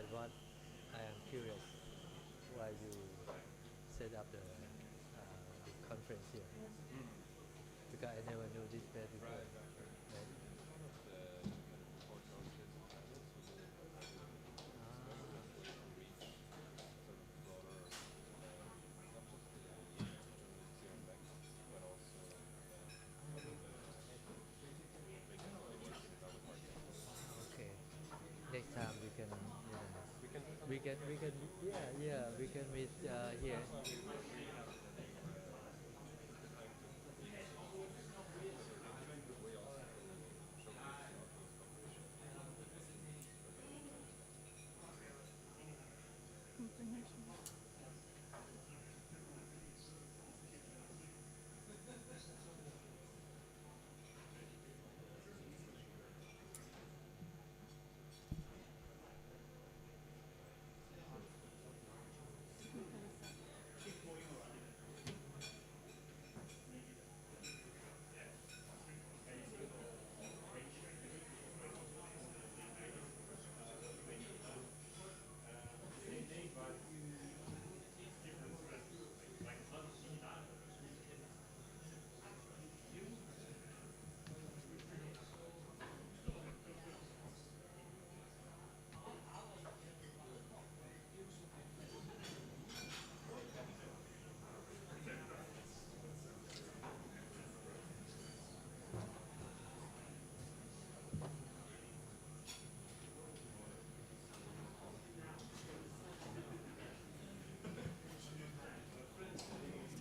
that what I am curious why you set up the conference here because I never knew this place before. Right? Okay. Next time we can, we can, yeah, yeah, we can meet here.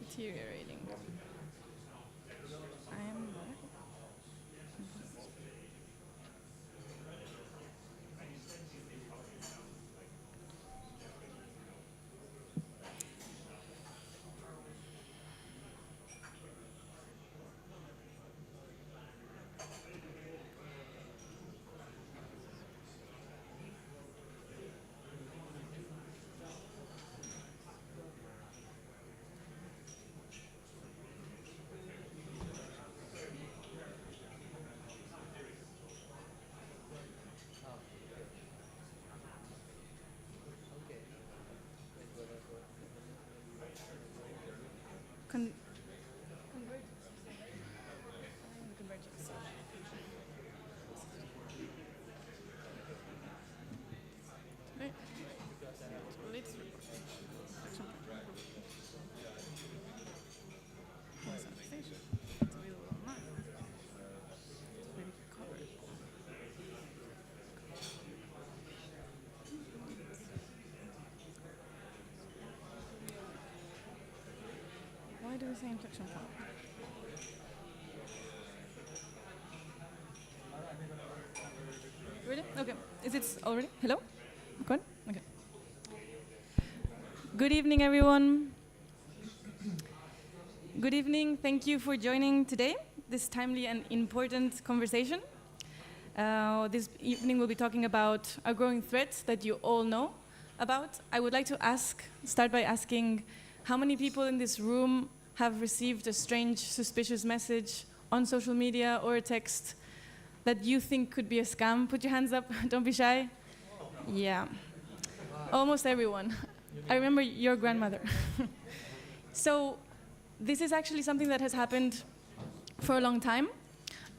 Deteriorating. I am Oh, okay. Let's go, let's go. Con- convergence. Right. So let's It's available online. It's very covered. Why do we say inflection point? Ready? Okay. Is it already? Hello? Good? Okay. Good evening, everyone. Good evening. Thank you for joining today, this timely and important conversation. This evening we'll be talking about a growing threat that you all know about. I would like to start by asking how many people in this room have received a strange, suspicious message on social media or a text that you think could be a scam? Put your hands up, don't be shy. Yeah, almost everyone. I remember your grandmother. So this is actually something that has happened for a long time.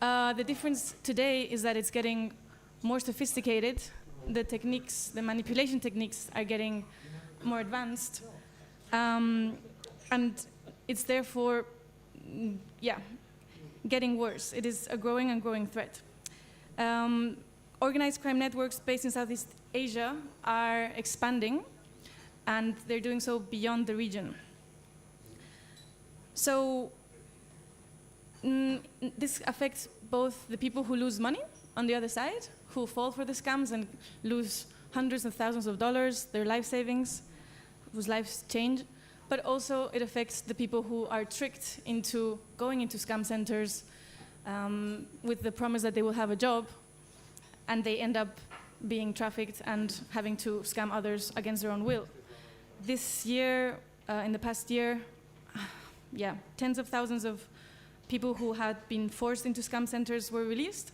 The difference today is that it's getting more sophisticated. The techniques, the manipulation techniques are getting more advanced. And it's therefore, getting worse. It is a growing and growing threat. Organized crime networks based in Southeast Asia are expanding, and they're doing so beyond the region. So this affects both the people who lose money on the other side, who fall for the scams and lose hundreds of thousands of dollars, their life savings, whose lives change, but also it affects the people who are tricked into going into scam centers with the promise that they will have a job, and they end up being trafficked and having to scam others against their own will. This year, in the past year, tens of thousands of people who had been forced into scam centers were released.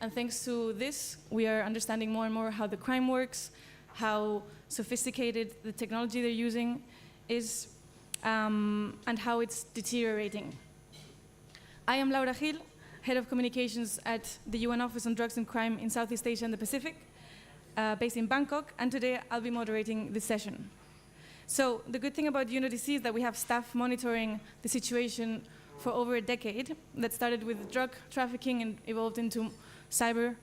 And thanks to this, we are understanding more and more how the crime works, how sophisticated the technology they're using is, and how it's deteriorating. I am Laura Gil, Head of Communications at the UN Office on Drugs and Crime in Southeast Asia and the Pacific, based in Bangkok, and today I'll be moderating this session. So the good thing about UNODC is that we have staff monitoring the situation for over a decade. That started with drug trafficking and evolved into cyber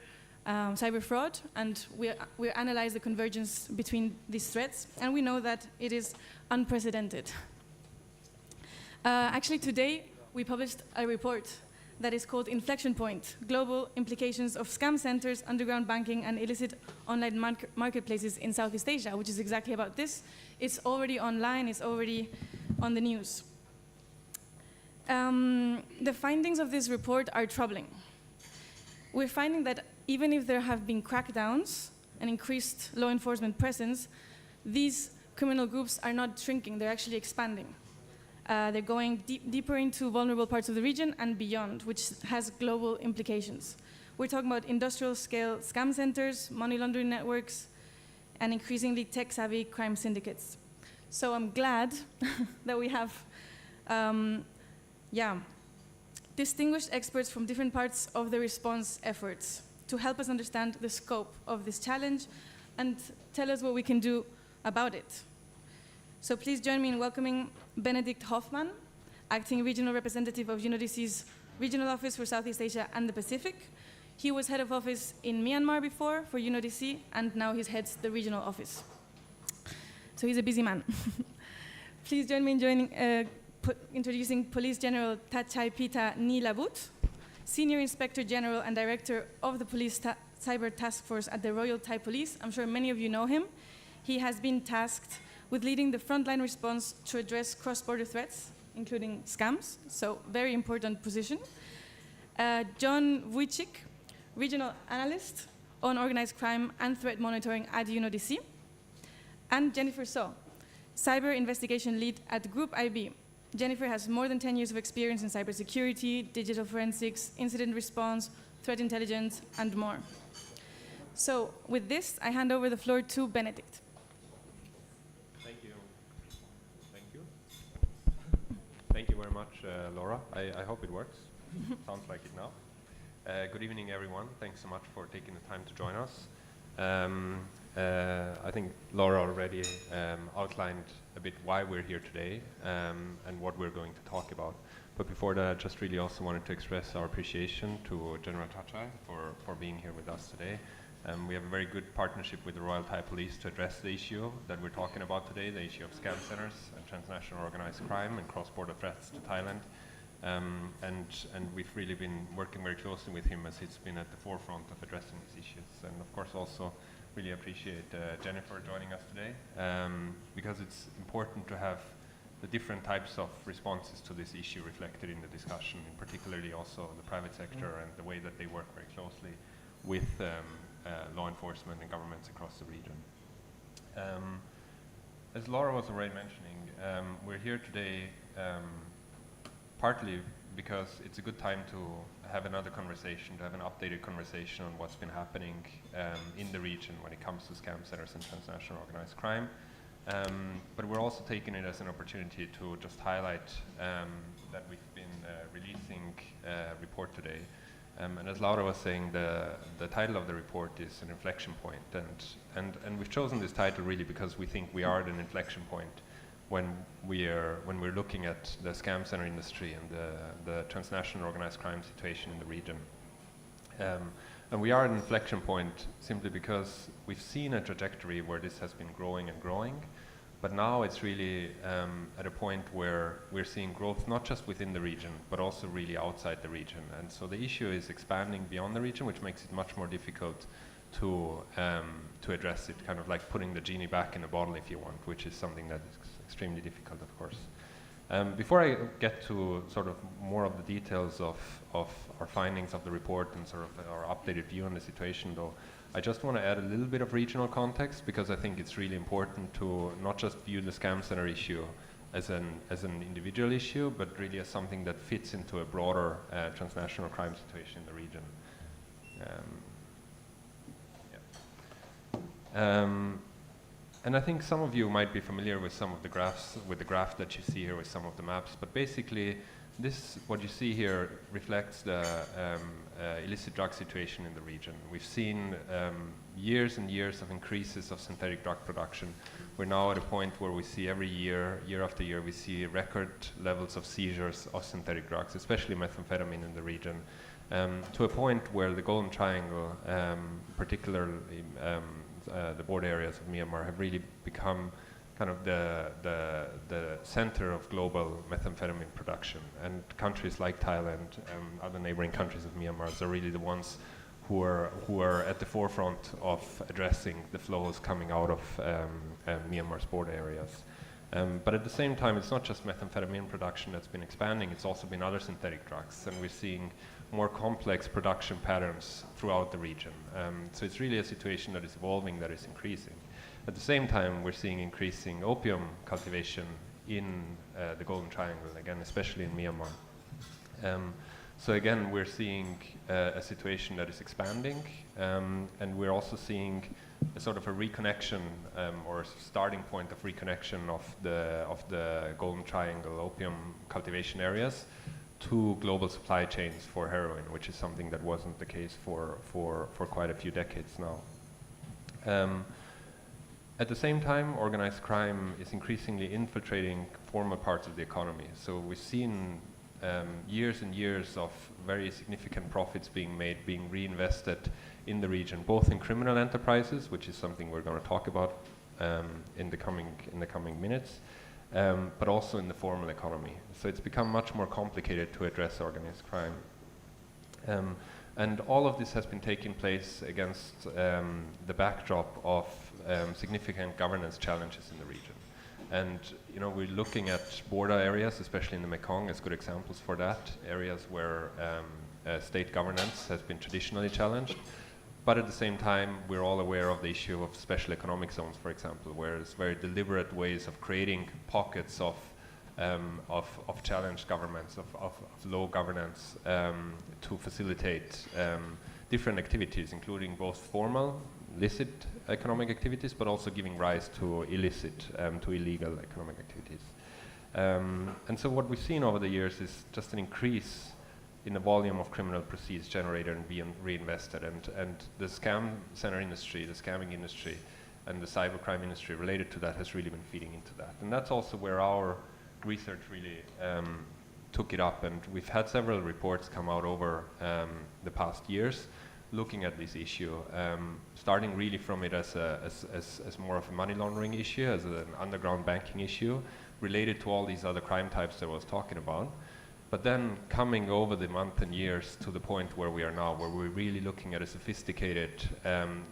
fraud, and we analyze the convergence between these threats, and we know that it is unprecedented. Actually, today we published a report that is called Inflection Point: Global Implications of Scam Centers, Underground Banking, and Illicit Online Marketplaces in Southeast Asia, which is exactly about this. It's already online, it's already on the news. The findings of this report are troubling. We're finding that even if there have been crackdowns and increased law enforcement presence, these criminal groups are not shrinking, they're actually expanding. They're going deeper into vulnerable parts of the region and beyond, which has global implications. We're talking about industrial-scale scam centers, money laundering networks, and increasingly tech-savvy crime syndicates. So I'm glad that we have distinguished experts from different parts of the response efforts to help us understand the scope of this challenge and tell us what we can do about it. So please join me in welcoming Benedikt Hoffmann, Acting Regional Representative of UNODC's Regional Office for Southeast Asia and the Pacific. He was head of office in Myanmar before for UNODC, and now he heads the regional office. So he's a busy man. Please join me in introducing Police General Tachai Pita Nilabut, Senior Inspector General and Director of the Police Cyber Task Force at the Royal Thai Police. I'm sure many of you know him. He has been tasked with leading the frontline response to address cross-border threats, including scams, so very important position. John Vujicic, Regional Analyst on Organized Crime and Threat Monitoring at UNODC. And Jennifer So, Cyber Investigation Lead at Group IB. Jennifer has more than 10 years of experience in cybersecurity, digital forensics, incident response, threat intelligence, and more. So with this, I hand over the floor to Benedikt. Thank you very much, Laura. I hope it works. Sounds like it now. Good evening, everyone. Thanks so much for taking the time to join us. I think Laura already outlined a bit why we're here today and what we're going to talk about. But before that, I just really also wanted to express our appreciation to General Tachai for being here with us today. We have a very good partnership with the Royal Thai Police to address the issue that we're talking about today, the issue of scam centers and transnational organized crime and cross-border threats to Thailand. And we've really been working very closely with him as he's been at the forefront of addressing these issues. And of course also really appreciate Jennifer joining us today because it's important to have the different types of responses to this issue reflected in the discussion, and particularly also the private sector and the way that they work very closely with law enforcement and governments across the region. As Laura was already mentioning, we're here today partly because it's a good time to have another conversation, to have an updated conversation on what's been happening in the region when it comes to scam centers and transnational organized crime. But we're also taking it as an opportunity to just highlight that we've been releasing a report today. And as Laura was saying, the title of the report is an inflection point, and we've chosen this title really because we think we are at an inflection point when we're looking at the scam center industry and the transnational organized crime situation in the region. And we are at an inflection point simply because we've seen a trajectory where this has been growing and growing, but now it's really at a point where we're seeing growth not just within the region, but also really outside the region. And so the issue is expanding beyond the region, which makes it much more difficult to address it, kind of like putting the genie back in the bottle, if you want, which is something that is extremely difficult, of course. Before I get to sort of more of the details of our findings of the report and sort of our updated view on the situation, though, I just want to add a little bit of regional context, because I think it's really important to not just view the scam center issue as an individual issue, but really as something that fits into a broader transnational crime situation in the region. And I think some of you might be familiar with some of the graphs, with the graph that you see here with some of the maps, but basically this, what you see here, reflects the illicit drug situation in the region. We've seen years and years of increases of synthetic drug production. We're now at a point where we see every year, year after year, we see record levels of seizures of synthetic drugs, especially methamphetamine in the region, to a point where the Golden Triangle, particularly the border areas of Myanmar, have really become kind of the center of global methamphetamine production. And countries like Thailand and other neighboring countries of Myanmar are really the ones who are at the forefront of addressing the flows coming out of Myanmar's border areas. But at the same time, it's not just methamphetamine production that's been expanding, it's also been other synthetic drugs, and we're seeing more complex production patterns throughout the region. So it's really a situation that is evolving, that is increasing. At the same time, we're seeing increasing opium cultivation in the Golden Triangle, again, especially in Myanmar. So again, we're seeing a situation that is expanding, and we're also seeing a sort of a reconnection or a starting point of reconnection of the Golden Triangle opium cultivation areas to global supply chains for heroin, which is something that wasn't the case for quite a few decades now. At the same time, organized crime is increasingly infiltrating formal parts of the economy. So we've seen years and years of very significant profits being made, being reinvested in the region, both in criminal enterprises, which is something we're going to talk about in the coming minutes, but also in the formal economy. So it's become much more complicated to address organized crime. And all of this has been taking place against the backdrop of significant governance challenges in the region. And you know, we're looking at border areas, especially in the Mekong, as good examples for that, areas where state governance has been traditionally challenged. But at the same time, we're all aware of the issue of special economic zones, for example, where it's very deliberate ways of creating pockets of challenged governments, of low governance, to facilitate different activities, including both formal, licit economic activities, but also giving rise to illicit, to illegal economic activities. And so what we've seen over the years is just an increase in the volume of criminal proceeds generated and being reinvested. And the scam center industry, the scamming industry, and the cybercrime industry related to that has really been feeding into that. And that's also where our research really took it up. And we've had several reports come out over the past years looking at this issue, starting really from it as more of a money laundering issue, as an underground banking issue, related to all these other crime types that I was talking about. But then coming over the month and years to the point where we are now, where we're really looking at a sophisticated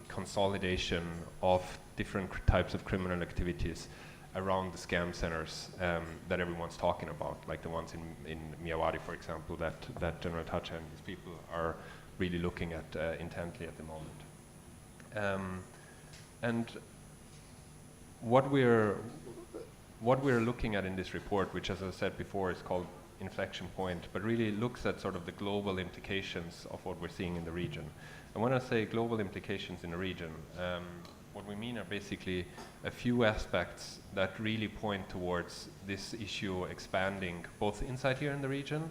consolidation of different types of criminal activities around the scam centers that everyone's talking about, like the ones in Myawaddy, for example, that General Tacha and his people are really looking at intently at the moment. And what we're looking at in this report, which, as I said before, is called Inflection Point, but really looks at sort of the global implications of what we're seeing in the region. And when I say global implications in the region, what we mean are basically a few aspects that really point towards this issue expanding both inside here in the region,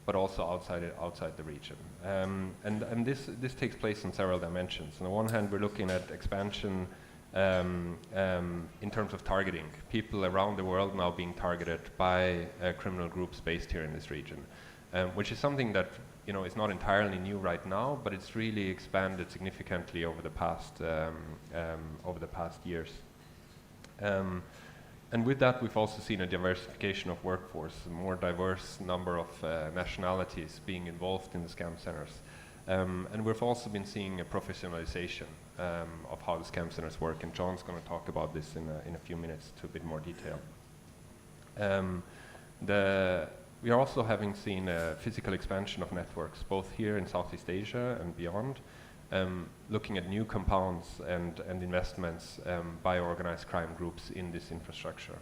but also outside the region. And this takes place in several dimensions. On the one hand, we're looking at expansion in terms of targeting. People around the world now being targeted by criminal groups based here in this region, which is something that is not entirely new right now, but it's really expanded significantly over the past years. And with that, we've also seen a diversification of workforce, a more diverse number of nationalities being involved in the scam centers. And we've also been seeing a professionalization of how the scam centers work, and John's going to talk about this in a few minutes to a bit more detail. We are also having seen a physical expansion of networks, both here in Southeast Asia and beyond, looking at new compounds and investments by organized crime groups in this infrastructure.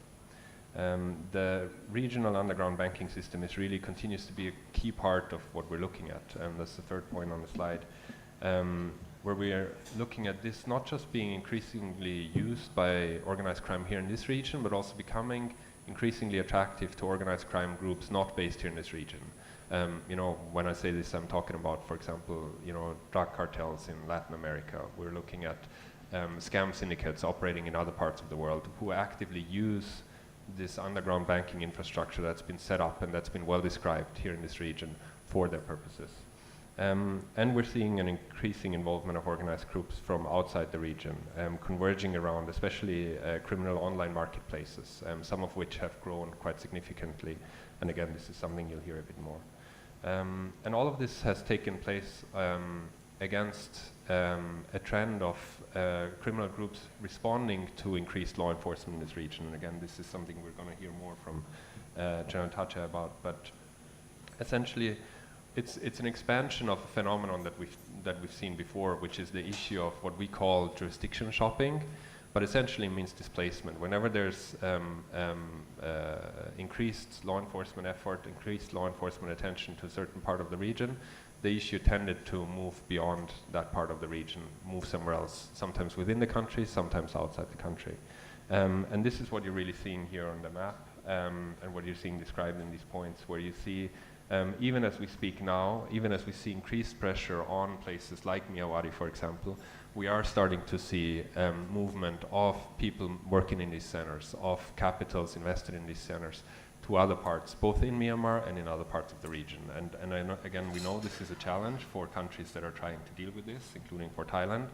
The regional underground banking system continues to be a key part of what we're looking at, and that's the third point on the slide. where we are looking at this not just being increasingly used by organized crime here in this region, but also becoming increasingly attractive to organized crime groups not based here in this region. You know, when I say this, I'm talking about, for example, you know, drug cartels in Latin America. We're looking at scam syndicates operating in other parts of the world who actively use this underground banking infrastructure that's been set up and that's been well described here in this region for their purposes. And we're seeing an increasing involvement of organized groups from outside the region, converging around especially criminal online marketplaces, some of which have grown quite significantly. And again, this is something you'll hear a bit more. And all of this has taken place against a trend of criminal groups responding to increased law enforcement in this region. And again, this is something we're going to hear more from General Tacha about. But essentially, it's an expansion of a phenomenon that we've seen before, which is the issue of what we call jurisdiction shopping, but essentially means displacement. Whenever there's increased law enforcement effort, increased law enforcement attention to a certain part of the region, the issue tended to move beyond that part of the region, move somewhere else, sometimes within the country, sometimes outside the country. And this is what you're really seeing here on the map, and what you're seeing described in these points, where you see, even as we speak now, even as we see increased pressure on places like Miyawari, for example, we are starting to see movement of people working in these centers, of capitals invested in these centers to other parts, both in Myanmar and in other parts of the region. And I know, again, we know this is a challenge for countries that are trying to deal with this, including for Thailand.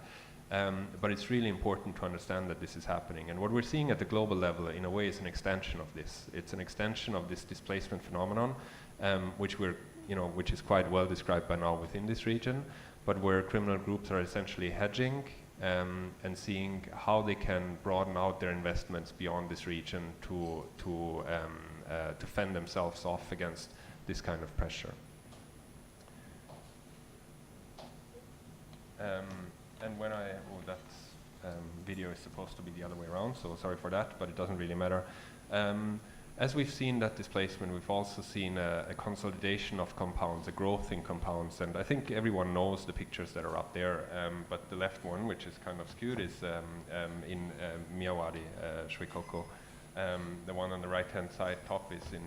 But it's really important to understand that this is happening. And what we're seeing at the global level, in a way, is an extension of this. It's an extension of this displacement phenomenon, which is quite well described by now within this region, but where criminal groups are essentially hedging and seeing how they can broaden out their investments beyond this region to fend themselves off against this kind of pressure. And when that video is supposed to be the other way around, so sorry for that, but it doesn't really matter. As we've seen that displacement, we've also seen a consolidation of compounds, a growth in compounds, and I think everyone knows the pictures that are up there, but the left one, which is kind of skewed, is in Miyawari, Srikoko. The one on the right-hand side top is in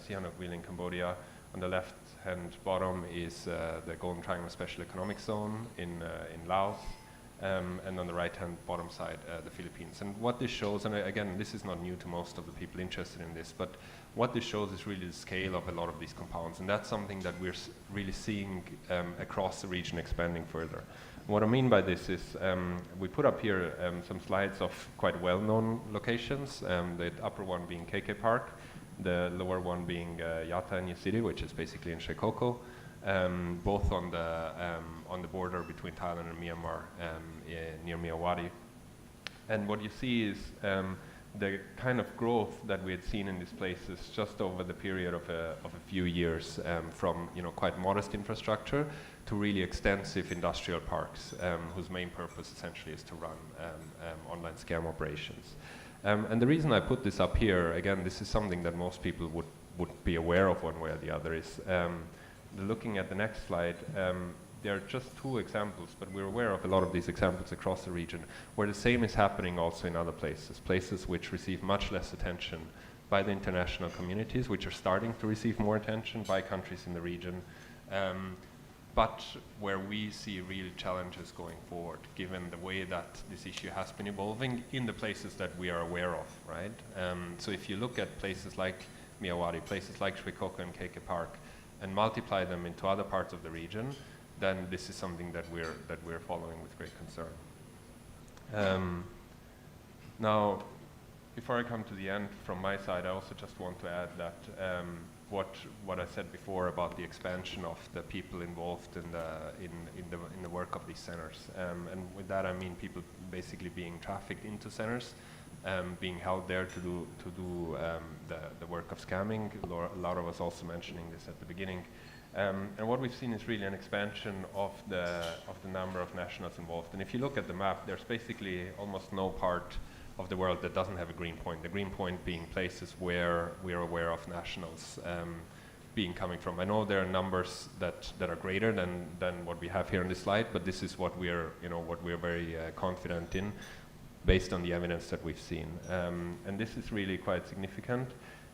Sihanoukville in Cambodia. On the left-hand bottom is the Golden Triangle Special Economic Zone in Laos. And on the right-hand bottom side, the Philippines. And what this shows, and again, this is not new to most of the people interested in this, but what this shows is really the scale of a lot of these compounds. And that's something that we're really seeing across the region expanding further. What I mean by this is, we put up here some slides of quite well-known locations, the upper one being KK Park, the lower one being Yatta in New City, which is basically in Shikoku. Both on the border between Thailand and Myanmar, near Miyawari. And what you see is the kind of growth that we had seen in these places just over the period of a few years, from quite modest infrastructure to really extensive industrial parks, whose main purpose essentially is to run online scam operations. And the reason I put this up here, again, this is something that most people would be aware of one way or the other, is looking at the next slide, there are just two examples, but we're aware of a lot of these examples across the region, where the same is happening also in other places which receive much less attention by the international communities, which are starting to receive more attention by countries in the region, but where we see real challenges going forward, given the way that this issue has been evolving in the places that we are aware of, right? So if you look at places like Miyawari, places like Srikoko and KK Park, and multiply them into other parts of the region, then this is something that we're following with great concern. Now, before I come to the end from my side, I also just want to add that what I said before about the expansion of the people involved in the work of these centers, and with that I mean people basically being trafficked into centers, being held there to do the work of scamming. Laura was also mentioning this at the beginning. And what we've seen is really an expansion of the number of nationals involved. And if you look at the map, there's basically almost no part of the world that doesn't have a green point. The green point being places where we are aware of nationals being coming from? I know there are numbers that are greater than what we have here on this slide, but this is what we are, what we are very confident in, based on the evidence that we've seen. And this is really quite significant.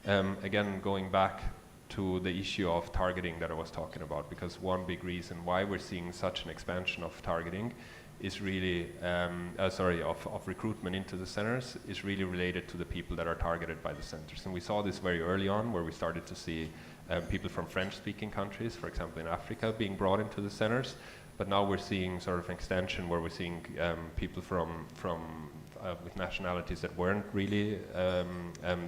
Again, going back to the issue of targeting that I was talking about, because one big reason why we're seeing such an expansion of targeting is really, of recruitment into the centers, is really related to the people that are targeted by the centers. And we saw this very early on, where we started to see people from French-speaking countries, for example in Africa, being brought into the centers. But now we're seeing sort of an extension where we're seeing people with nationalities that weren't really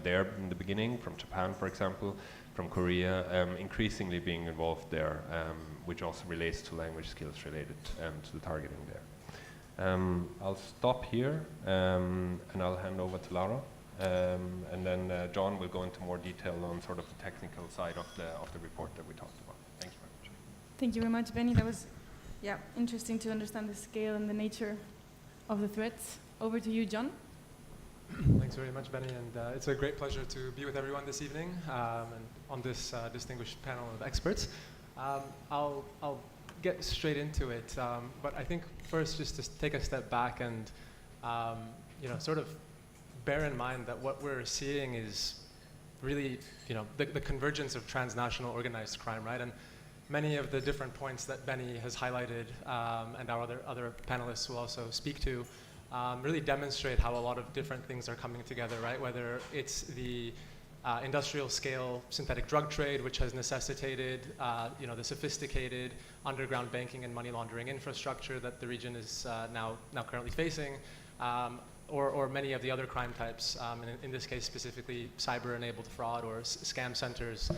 there in the beginning, from Japan, for example, from Korea, increasingly being involved there, which also relates to language skills related to the targeting there. I'll stop here, and I'll hand over to Laura, and then John will go into more detail on sort of the technical side of the report that we talked about. Thank you very much. Thank you very much, Benny. That was interesting to understand the scale and the nature of the threats. Over to you, John. Thanks very much, Benny, and it's a great pleasure to be with everyone this evening and on this distinguished panel of experts. I'll get straight into it, but I think first just to take a step back and sort of bear in mind that what we're seeing is really the convergence of transnational organized crime, right? And many of the different points that Benny has highlighted and our other panelists will also speak to really demonstrate how a lot of different things are coming together, right? Whether it's the industrial scale synthetic drug trade, which has necessitated the sophisticated underground banking and money laundering infrastructure that the region is now currently facing, or many of the other crime types, in this case specifically cyber-enabled fraud or scam centers,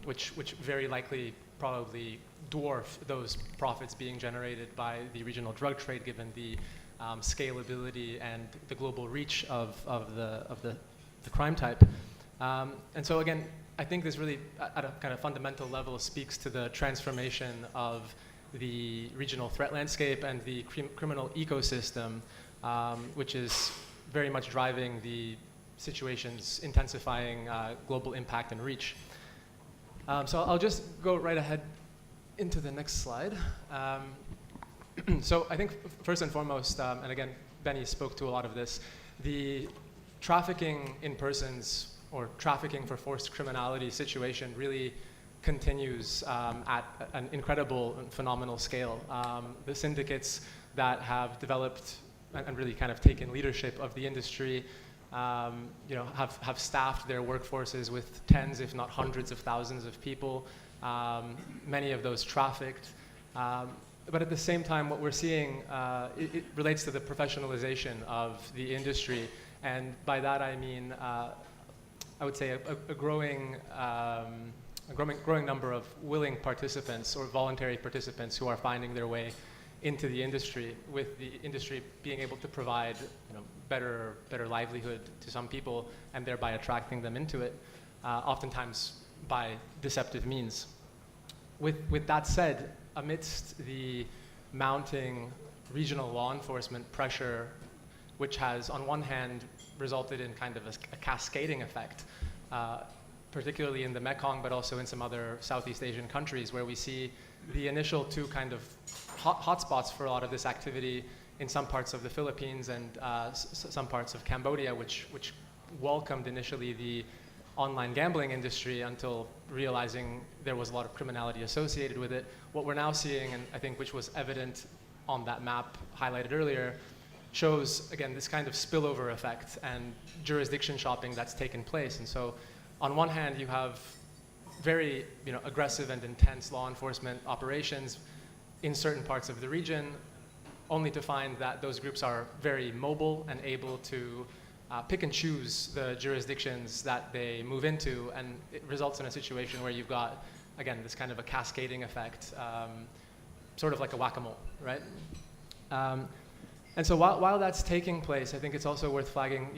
which very likely probably dwarf those profits being generated by the regional drug trade, given the scalability and the global reach of the crime type. And so again, I think this really, at a kind of fundamental level, speaks to the transformation of the regional threat landscape and the criminal ecosystem, which is very much driving the situation's intensifying global impact and reach. So I'll just go right ahead into the next slide. So I think first and foremost, and again, Benny spoke to a lot of this, the trafficking in persons or trafficking for forced criminality situation really continues at an incredible and phenomenal scale. The syndicates that have developed and really kind of taken leadership of the industry have staffed their workforces with tens, if not hundreds of thousands of people, many of those trafficked. But at the same time, what we're seeing, it relates to the professionalization of the industry. And by that I mean, I would say a growing number of willing participants or voluntary participants who are finding their way into the industry, with the industry being able to provide better livelihood to some people and thereby attracting them into it, oftentimes by deceptive means. With that said, amidst the mounting regional law enforcement pressure, which has on one hand resulted in kind of a cascading effect, particularly in the Mekong, but also in some other Southeast Asian countries, where we see the initial two kind of hotspots for a lot of this activity in some parts of the Philippines and some parts of Cambodia, which welcomed initially the online gambling industry until realizing there was a lot of criminality associated with it. What we're now seeing, and I think which was evident on that map highlighted earlier, shows, again, this kind of spillover effect and jurisdiction shopping that's taken place. And so on one hand, you have very aggressive and intense law enforcement operations in certain parts of the region, only to find that those groups are very mobile and able to pick and choose the jurisdictions that they move into, and it results in a situation where you've got, again, this kind of a cascading effect, sort of like a whack-a-mole, right? And so while that's taking place, I think it's also worth flagging,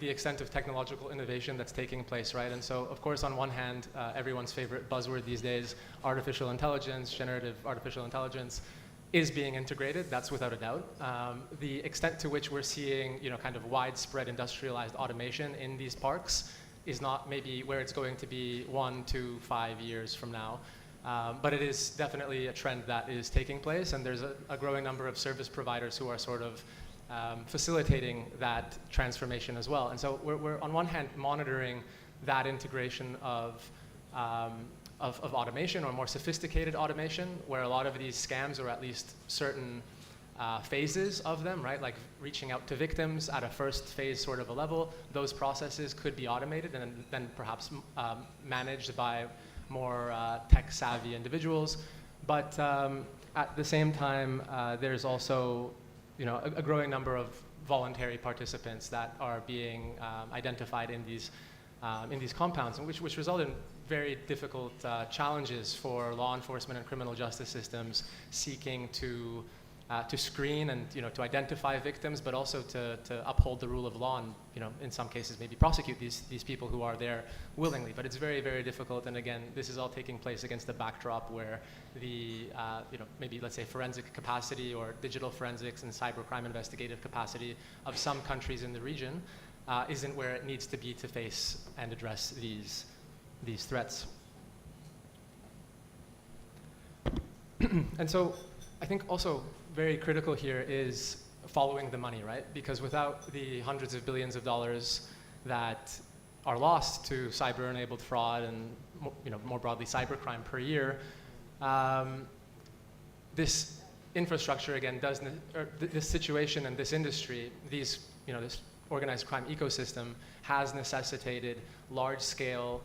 the extent of technological innovation that's taking place, right? And so, of course, on one hand, everyone's favorite buzzword these days, artificial intelligence, generative artificial intelligence, is being integrated. That's without a doubt. The extent to which we're seeing, kind of widespread industrialized automation in these parks is not maybe where it's going to be 1 to 5 years from now. But it is definitely a trend that is taking place, and there's a growing number of service providers who are sort of facilitating that transformation as well. And so we're on one hand monitoring that integration of automation, or more sophisticated automation, where a lot of these scams, or at least certain phases of them, right, like reaching out to victims at a first phase sort of a level, those processes could be automated and then perhaps managed by more tech-savvy individuals. But at the same time, there's also a growing number of voluntary participants that are being identified in these compounds, and which result in very difficult challenges for law enforcement and criminal justice systems seeking to screen and to identify victims, but also to uphold the rule of law, and in some cases maybe prosecute these people who are there willingly. But it's very, very difficult, and again, this is all taking place against the backdrop where the maybe, let's say, forensic capacity or digital forensics and cybercrime investigative capacity of some countries in the region isn't where it needs to be to face and address these threats. And so I think also very critical here is following the money, right? Because without the hundreds of billions of dollars that are lost to cyber-enabled fraud and more broadly cybercrime per year, this infrastructure again this situation and this industry, this organized crime ecosystem has necessitated large-scale,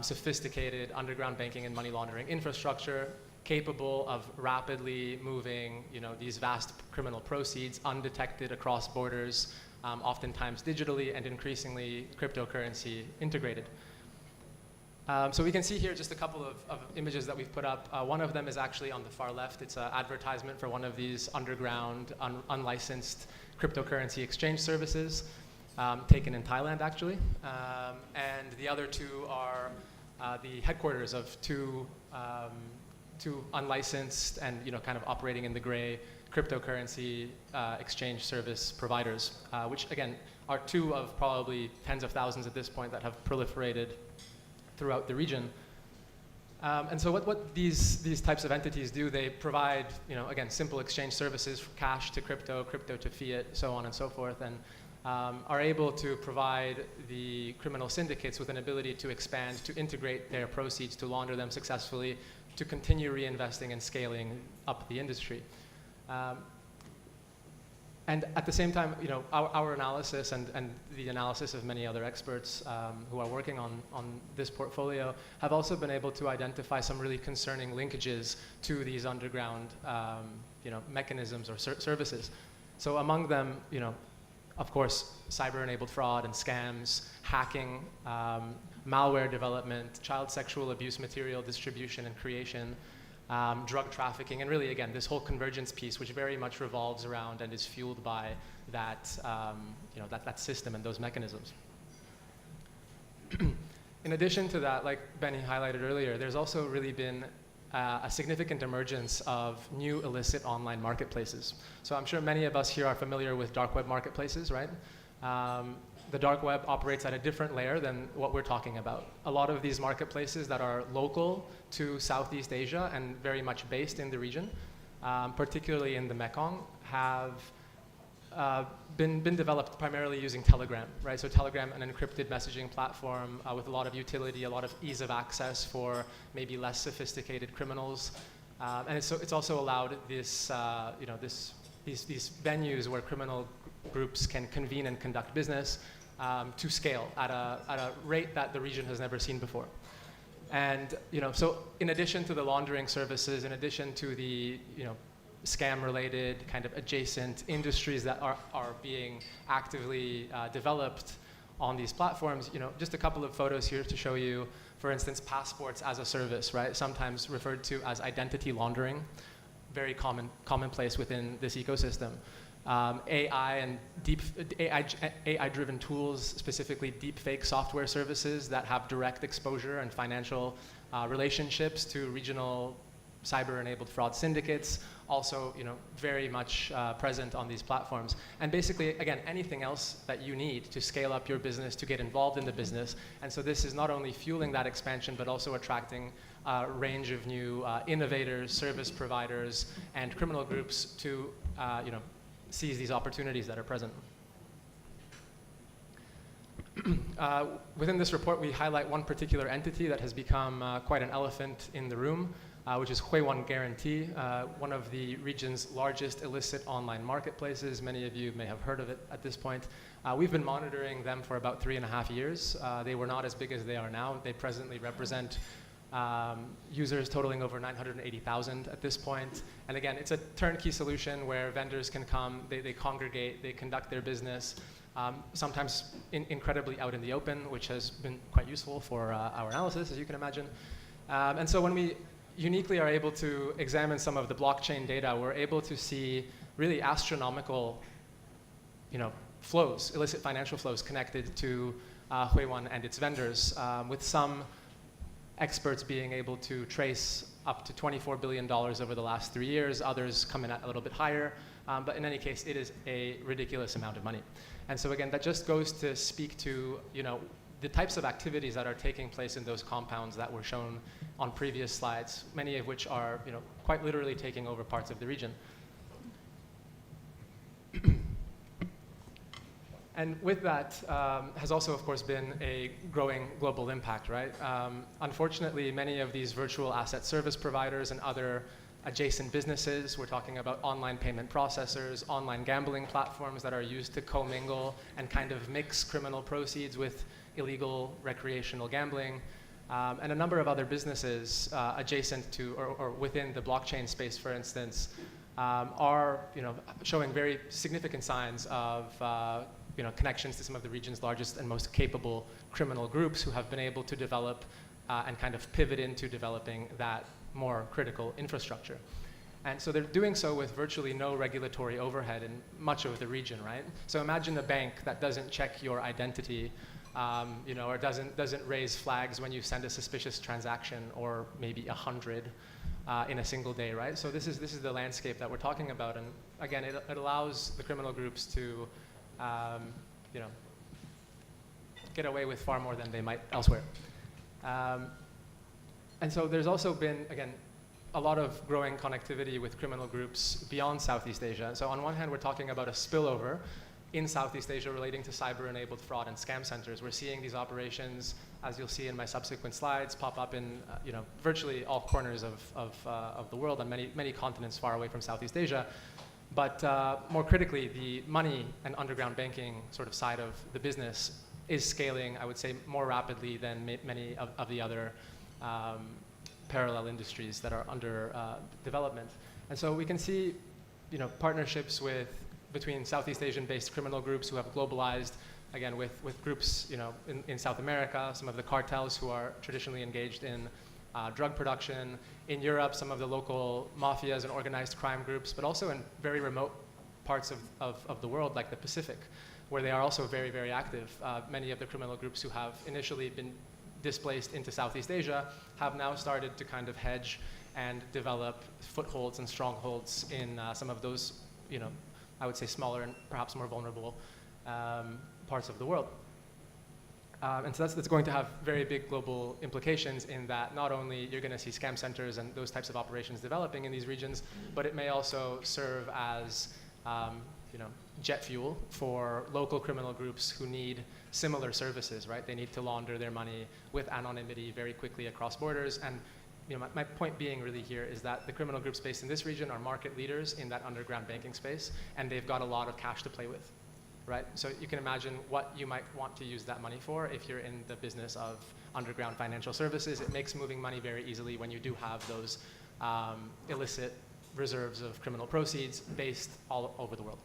sophisticated underground banking and money laundering infrastructure capable of rapidly moving these vast criminal proceeds undetected across borders, oftentimes digitally and increasingly cryptocurrency integrated. So we can see here just a couple of images that we've put up. One of them is actually on the far left. It's an advertisement for one of these underground, unlicensed cryptocurrency exchange services, taken in Thailand actually. And the other two are the headquarters of two unlicensed and kind of operating in the gray cryptocurrency exchange service providers, which again are two of probably tens of thousands at this point that have proliferated throughout the region. And so what these types of entities do, they provide again simple exchange services, from cash to crypto, crypto to fiat, so on and so forth, and are able to provide the criminal syndicates with an ability to expand, to integrate their proceeds, to launder them successfully, to continue reinvesting and scaling up the industry. And at the same time, our analysis and the analysis of many other experts who are working on this portfolio have also been able to identify some really concerning linkages to these underground mechanisms or services. So among them, of course, cyber-enabled fraud and scams, hacking, malware development, child sexual abuse material distribution and creation, drug trafficking, and really, again, this whole convergence piece, which very much revolves around and is fueled by that, that system and those mechanisms. In addition to that, like Benny highlighted earlier, there's also really been a significant emergence of new illicit online marketplaces. So I'm sure many of us here are familiar with dark web marketplaces, right? The dark web operates at a different layer than what we're talking about. A lot of these marketplaces that are local to Southeast Asia and very much based in the region, particularly in the Mekong, have been developed primarily using Telegram, right? So Telegram, an encrypted messaging platform with a lot of utility, a lot of ease of access for maybe less sophisticated criminals, and it's also allowed this, these venues where criminal groups can convene and conduct business to scale at a rate that the region has never seen before. And so in addition to the laundering services, in addition to the scam-related kind of adjacent industries that are being actively developed on these platforms, just a couple of photos here to show you, for instance, passports as a service, right? Sometimes referred to as identity laundering, very commonplace within this ecosystem. AI and AI-driven tools, specifically deepfake software services that have direct exposure and financial relationships to regional cyber-enabled fraud syndicates, also very much present on these platforms. And basically, again, anything else that you need to scale up your business, to get involved in the business. And so this is not only fueling that expansion, but also attracting a range of new innovators, service providers, and criminal groups to seize these opportunities that are present. Within this report, we highlight one particular entity that has become quite an elephant in the room, which is Hui1 Guarantee, one of the region's largest illicit online marketplaces. Many of you may have heard of it at this point. We've been monitoring them for about 3.5 years. They were not as big as they are now. They presently represent users totaling over 980,000 at this point. And again, it's a turnkey solution where vendors can come, they congregate, they conduct their business, sometimes incredibly out in the open, which has been quite useful for our analysis, as you can imagine. And so when we uniquely are able to examine some of the blockchain data, we're able to see really astronomical flows, illicit financial flows connected to Hui1 and its vendors, with some experts being able to trace up to $24 billion over the last 3 years, others come in at a little bit higher, but in any case, it is a ridiculous amount of money. And so again, that just goes to speak to the types of activities that are taking place in those compounds that were shown on previous slides, many of which are quite literally taking over parts of the region. And with that has also, of course, been a growing global impact, right? Unfortunately, many of these virtual asset service providers and other adjacent businesses, we're talking about online payment processors, online gambling platforms that are used to commingle and kind of mix criminal proceeds with illegal recreational gambling, and a number of other businesses adjacent to or within the blockchain space, for instance, are showing very significant signs of connections to some of the region's largest and most capable criminal groups who have been able to develop and kind of pivot into developing that more critical infrastructure. And so they're doing so with virtually no regulatory overhead in much of the region, right? So imagine a bank that doesn't check your identity, or doesn't raise flags when you send a suspicious transaction, or maybe 100 in a single day, right? So this is the landscape that we're talking about, and again, it allows the criminal groups to get away with far more than they might elsewhere. And so there's also been, again, a lot of growing connectivity with criminal groups beyond Southeast Asia. So on one hand, we're talking about a spillover in Southeast Asia relating to cyber-enabled fraud and scam centers. We're seeing these operations, as you'll see in my subsequent slides, pop up in virtually all corners of the world and many continents far away from Southeast Asia. But more critically, the money and underground banking sort of side of the business is scaling, I would say, more rapidly than many of the other parallel industries that are under development. And so we can see partnerships between Southeast Asian-based criminal groups who have globalized, again, with groups in South America, some of the cartels who are traditionally engaged in drug production. In Europe, some of the local mafias and organized crime groups, but also in very remote parts of the world, like the Pacific, where they are also very, very active. Many of the criminal groups who have initially been displaced into Southeast Asia have now started to kind of hedge and develop footholds and strongholds in some of those, I would say smaller and perhaps more vulnerable parts of the world. And so that's going to have very big global implications in that not only you're going to see scam centers and those types of operations developing in these regions, but it may also serve as jet fuel for local criminal groups who need similar services, right? They need to launder their money with anonymity very quickly across borders. And my point being really here is that the criminal groups based in this region are market leaders in that underground banking space, and they've got a lot of cash to play with, right? So you can imagine what you might want to use that money for if you're in the business of underground financial services. It makes moving money very easily when you do have those illicit reserves of criminal proceeds based all over the world.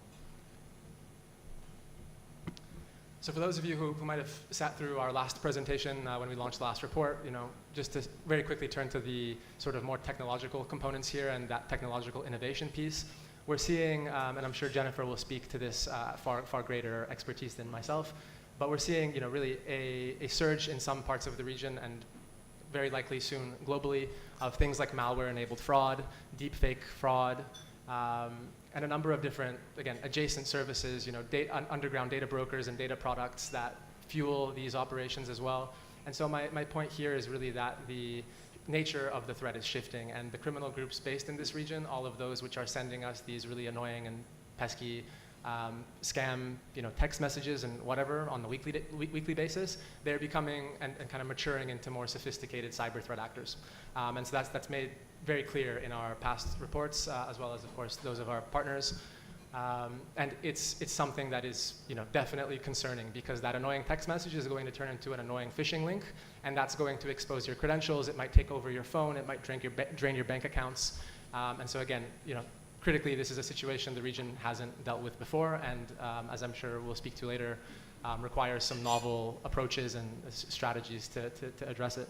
So for those of you who might have sat through our last presentation when we launched the last report, just to very quickly turn to the sort of more technological components here and that technological innovation piece, we're seeing, and I'm sure Jennifer will speak to this far greater expertise than myself, but we're seeing really a surge in some parts of the region and very likely soon globally, of things like malware-enabled fraud, deepfake fraud, and a number of different, again, adjacent services, underground data brokers and data products that fuel these operations as well. And so my point here is really that the nature of the threat is shifting, and the criminal groups based in this region, all of those which are sending us these really annoying and pesky scam, text messages and whatever on a weekly basis, they're becoming and kind of maturing into more sophisticated cyber threat actors. And so that's made very clear in our past reports, as well as, of course, those of our partners. And it's something that is definitely concerning, because that annoying text message is going to turn into an annoying phishing link, and that's going to expose your credentials. It might take over your phone. It might drain your bank accounts. And so again, critically, this is a situation the region hasn't dealt with before, and as I'm sure we'll speak to later, requires some novel approaches and strategies to address it.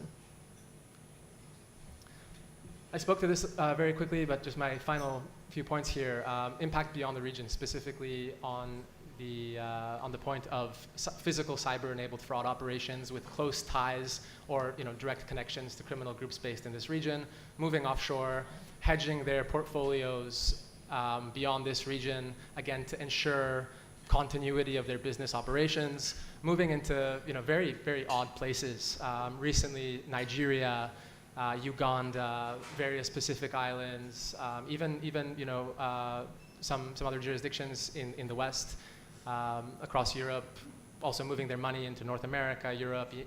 I spoke to this very quickly, but just my final few points here. Impact beyond the region, specifically on the point of physical cyber-enabled fraud operations with close ties or direct connections to criminal groups based in this region, moving offshore, hedging their portfolios beyond this region, again, to ensure continuity of their business operations, moving into very, very odd places. Recently, Nigeria, Uganda, various Pacific islands, even some other jurisdictions in the West, across Europe, also moving their money into North America,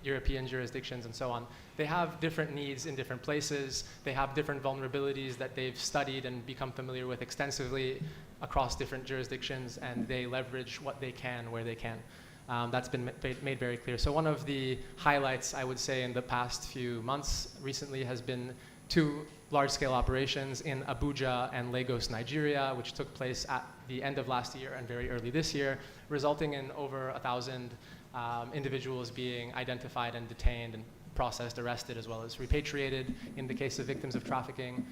European jurisdictions, and so on. They have different needs in different places. They have different vulnerabilities that they've studied and become familiar with extensively across different jurisdictions, and they leverage what they can where they can. That's been made very clear. So one of the highlights, I would say, in the past few months recently has been 2 large-scale operations in Abuja and Lagos, Nigeria, which took place at the end of last year and very early this year, resulting in over 1,000 individuals being identified and detained and processed, arrested, as well as repatriated in the case of victims of trafficking,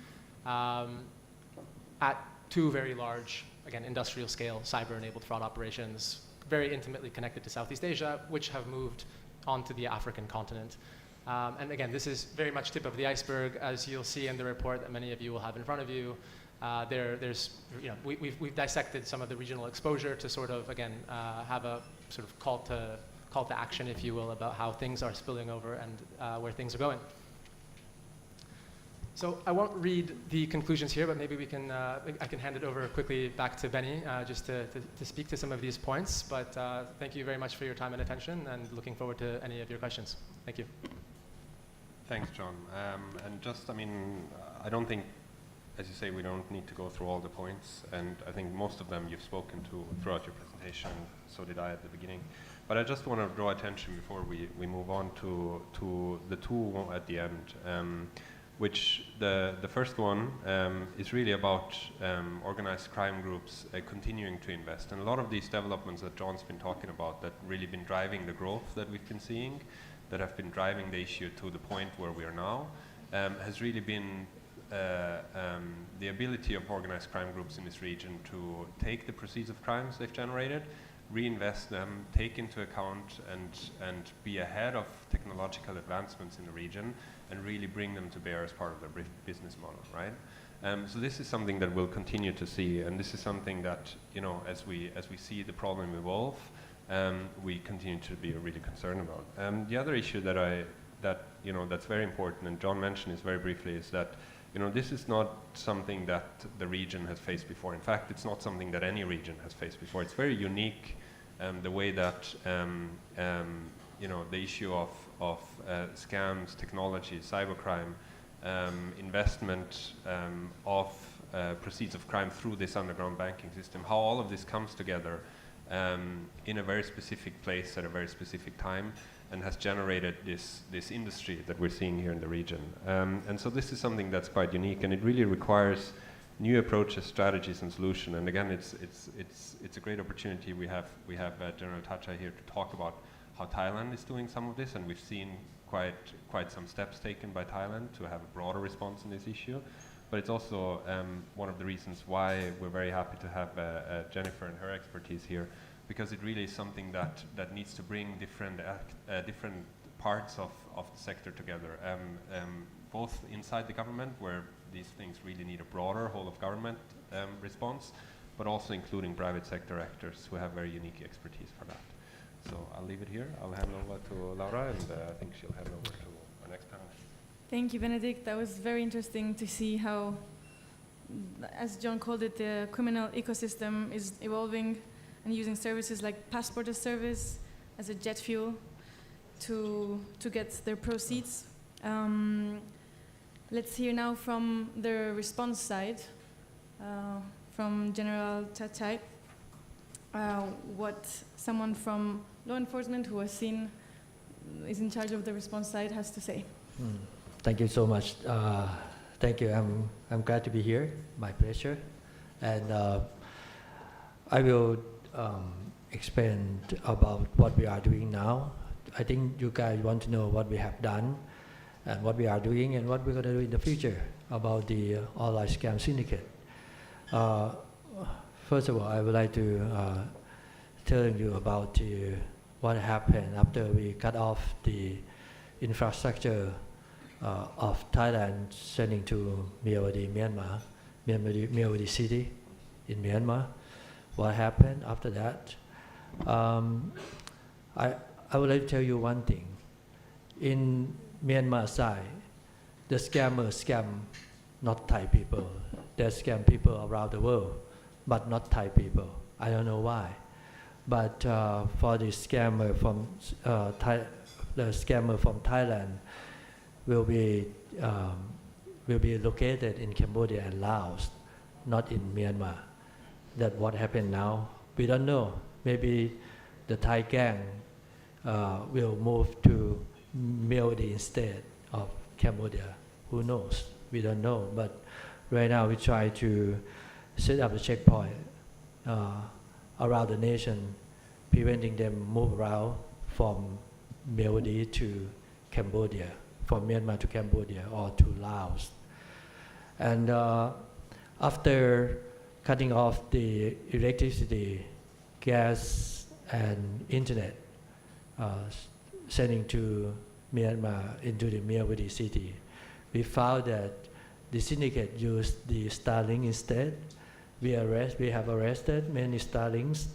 at 2 very large, again, industrial-scale cyber-enabled fraud operations, very intimately connected to Southeast Asia, which have moved onto the African continent. And again, this is very much tip of the iceberg, as you'll see in the report that many of you will have in front of you. We've dissected some of the regional exposure to sort of, again, have a sort of call to action, if you will, about how things are spilling over and where things are going. So I won't read the conclusions here, but maybe I can hand it over quickly back to Benny just to speak to some of these points. But thank you very much for your time and attention, and looking forward to any of your questions. Thank you. Thanks, John. And just, I don't think, as you say, we don't need to go through all the points, and I think most of them you've spoken to throughout your presentation, so did I at the beginning. But I just want to draw attention before we move on to the 2 at the end. Which the first one is really about organized crime groups continuing to invest. And a lot of these developments that John's been talking about that really been driving the growth that we've been seeing, that have been driving the issue to the point where we are now, has really been the ability of organized crime groups in this region to take the proceeds of crimes they've generated, reinvest them, take into account and be ahead of technological advancements in the region, and really bring them to bear as part of their business model, right? So this is something that we'll continue to see, and this is something that, as we see the problem evolve, we continue to be really concerned about. The other issue that's very important, and John mentioned this very briefly, is that this is not something that the region has faced before. In fact, it's not something that any region has faced before. It's very unique, the way that the issue of scams, technology, cybercrime, investment of proceeds of crime through this underground banking system, how all of this comes together in a very specific place at a very specific time, and has generated this industry that we're seeing here in the region. And so this is something that's quite unique, and it really requires new approaches, strategies, and solutions. And again, it's a great opportunity. We have General Tacha here to talk about how Thailand is doing some of this, and we've seen quite some steps taken by Thailand to have a broader response in this issue. But it's also one of the reasons why we're very happy to have Jennifer and her expertise here, because it really is something that needs to bring different parts of the sector together, both inside the government, where these things really need a broader whole of government response, but also including private sector actors who have very unique expertise for that. So I'll leave it here. I'll hand over to Laura, and I think she'll hand over to our next panel. Thank you, Benedict. That was very interesting to see how, as John called it, the criminal ecosystem is evolving and using services like passport as service as a jet fuel to get their proceeds. Let's hear now from the response side, from General Chachai, what someone from law enforcement who is in charge of the response side has to say. Thank you so much. Thank you. I'm glad to be here. My pleasure. And I will explain about what we are doing now. I think you guys want to know what we have done and what we are doing and what we're going to do in the future about the online scam syndicate. First of all, I would like to tell you about what happened after we cut off the infrastructure of Thailand sending to Myanmar city in Myanmar. What happened after that? I would like to tell you one thing. In Myanmar side, the scammers scam not Thai people. They scam people around the world, but not Thai people. I don't know why. But for the scammer from Thailand will be located in Cambodia and Laos, not in Myanmar. That's what happened now. We don't know. Maybe the Thai gang will move to Myanmar instead of Cambodia. Who knows? We don't know. But right now we try to set up a checkpoint around the nation, preventing them move around from Myanmar to Cambodia, from Myanmar to Cambodia or to Laos. And after cutting off the electricity, gas, and internet, sending to Myanmar into the Myanmar city, we found that the syndicate used the Starlink instead. We have arrested many Starlinks,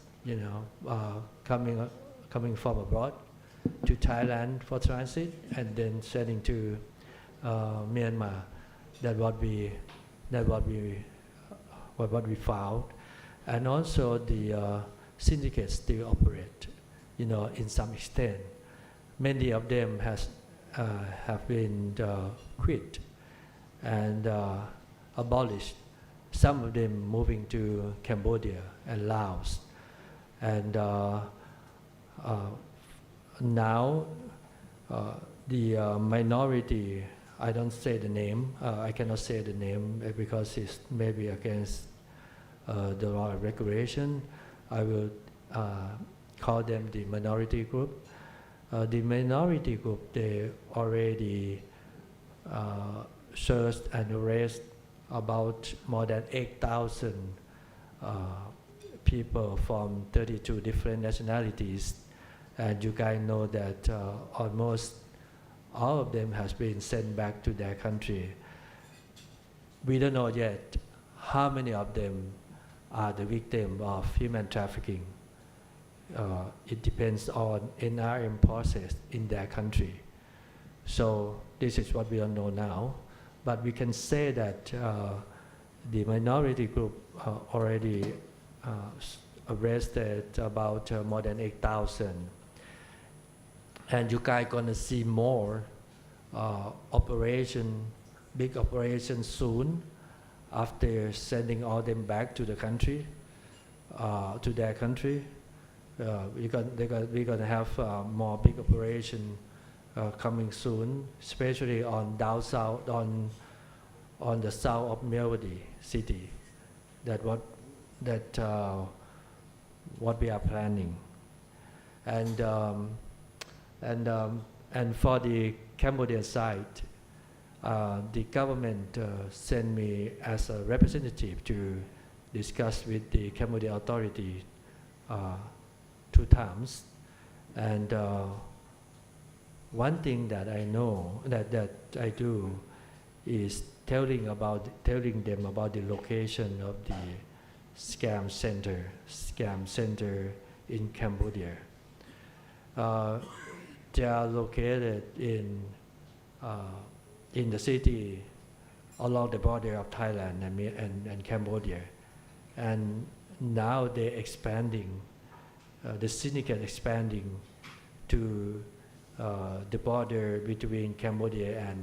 coming from abroad to Thailand for transit and then sending to Myanmar. That's what we found. And also the syndicates still operate, in some extent. Many of them have been quit and abolished. Some of them moving to Cambodia and Laos. And now the minority, I don't say the name, I cannot say the name because it's maybe against the law of regulation. I will call them the minority group. The minority group, they already searched and arrested about more than 8,000 people from 32 different nationalities. And you guys know that almost all of them has been sent back to their country. We don't know yet how many of them are the victim of human trafficking. It depends on NRM process in their country. So this is what we don't know now. But we can say that the minority group already arrested about more than 8,000. And you guys gonna see more big operation soon after sending all them back to the country, to their country. We're gonna have more big operation coming soon, especially on down south, on the south of Myanmar city. That what we are planning, and for the Cambodian side, the government sent me as a representative to discuss with the Cambodian authority 2 times, and one thing that I know that I do is telling them about the location of the scam center in Cambodia. They are located in the city along the border of Thailand and Cambodia, and now they're expanding. The syndicate expanding to the border between Cambodia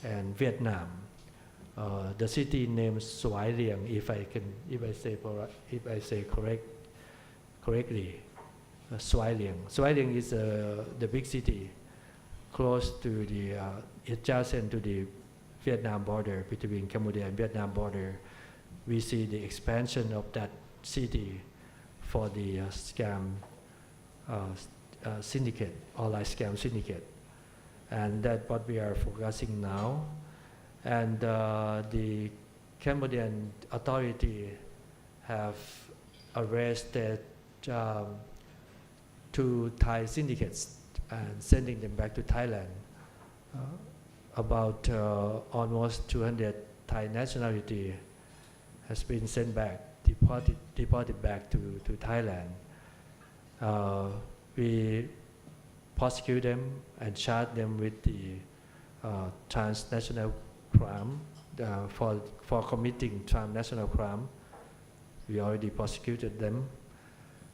and Vietnam. The city named Suai Lieng, if I say correctly, Suai Lieng. Suai Lieng is the big city close to the adjacent to the Vietnam border, between Cambodia and Vietnam border. We see the expansion of that city for the scam syndicate, online scam syndicate, and that's what we are focusing now. And the Cambodian authority have arrested 2 Thai syndicates and sending them back to Thailand. About almost 200 Thai nationality has been sent back, deported back to Thailand. We prosecute them and charge them with the transnational crime for committing transnational crime. We already prosecuted them,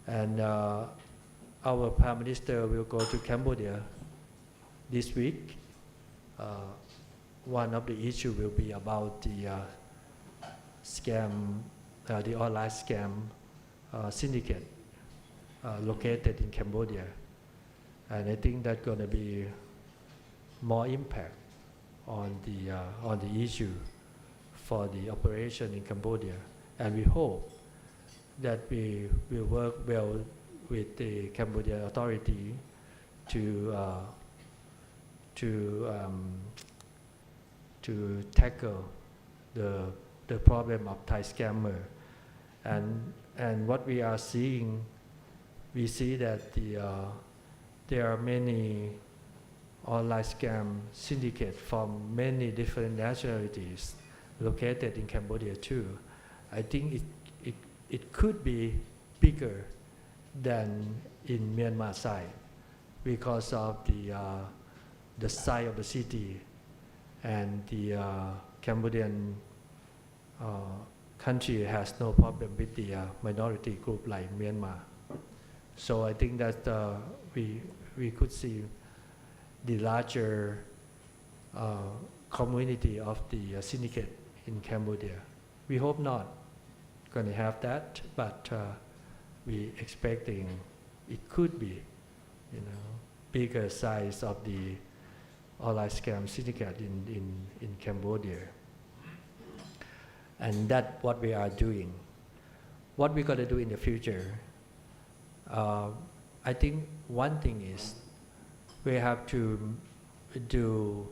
and our Prime Minister will go to Cambodia this week. One of the issues will be about the scam, the online scam syndicate located in Cambodia, and I think that's going to be more impact on the issue for the operation in Cambodia, and we hope that we will work well with the Cambodian authority to tackle the problem of Thai scammer, and what we are seeing, we see that there are many online scam syndicates from many different nationalities located in Cambodia too. I think it could be bigger than in Myanmar side because of the size of the city, and the Cambodian country has no problem with the minority group like Myanmar. So I think that we could see the larger community of the syndicate in Cambodia. We hope not going to have that, but we expecting it could be, bigger size of the online scam syndicate in Cambodia. And that's what we are doing. What we're going to do in the future, I think one thing is we have to do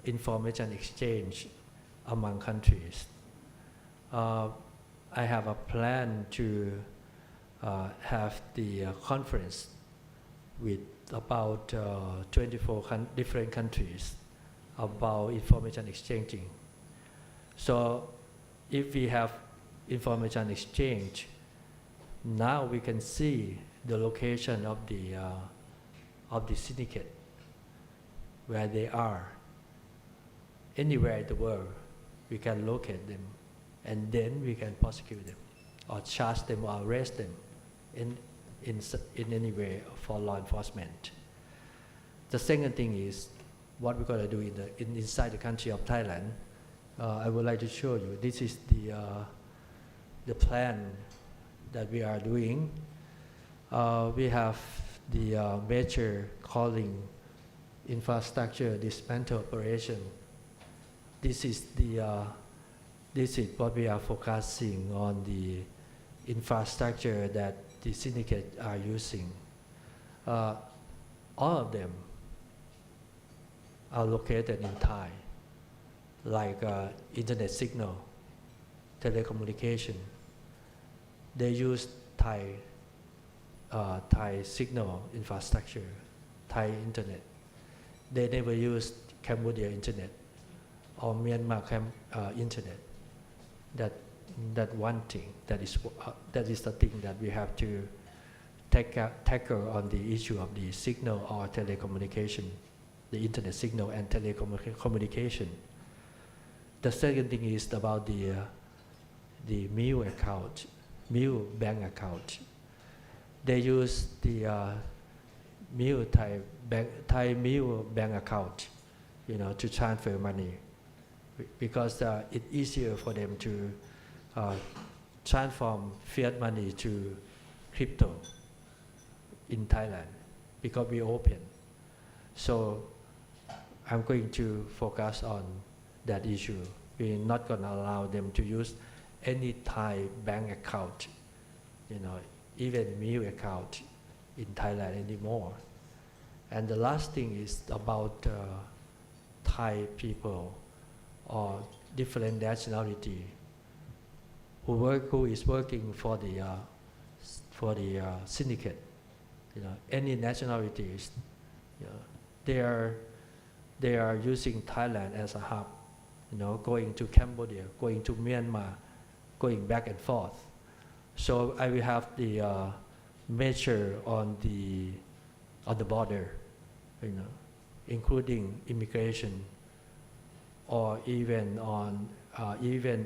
information exchange among countries. I have a plan to have the conference with about 24 different countries about information exchanging. So if we have information exchange, now we can see the location of the syndicate, where they are. Anywhere in the world, we can locate them, and then we can prosecute them, or charge them, or arrest them in any way for law enforcement. The second thing is what we're going to do inside the country of Thailand. I would like to show you. This is the plan that we are doing. We have the measure calling infrastructure dismantle operation. This is what we are focusing on, the infrastructure that the syndicate are using. All of them are located in Thai, like internet signal, telecommunication. They use Thai signal infrastructure, Thai internet. They never used Cambodia internet or Myanmar internet. That one thing, that is the thing that we have to tackle on the issue of the signal or telecommunication, the internet signal and telecommunication. The second thing is about the Mule account, Mule bank account. They use the Mule Thai Mule bank account, to transfer money, because it's easier for them to transform fiat money to crypto in Thailand, because we open. So I'm going to focus on that issue. We're not going to allow them to use any Thai bank account, even Mule account in Thailand anymore. And the last thing is about Thai people or different nationality who is working for the syndicate. Any nationalities, they are using Thailand as a hub. Going to Cambodia, going to Myanmar, going back and forth. So I will have the measure on the border, including immigration, or even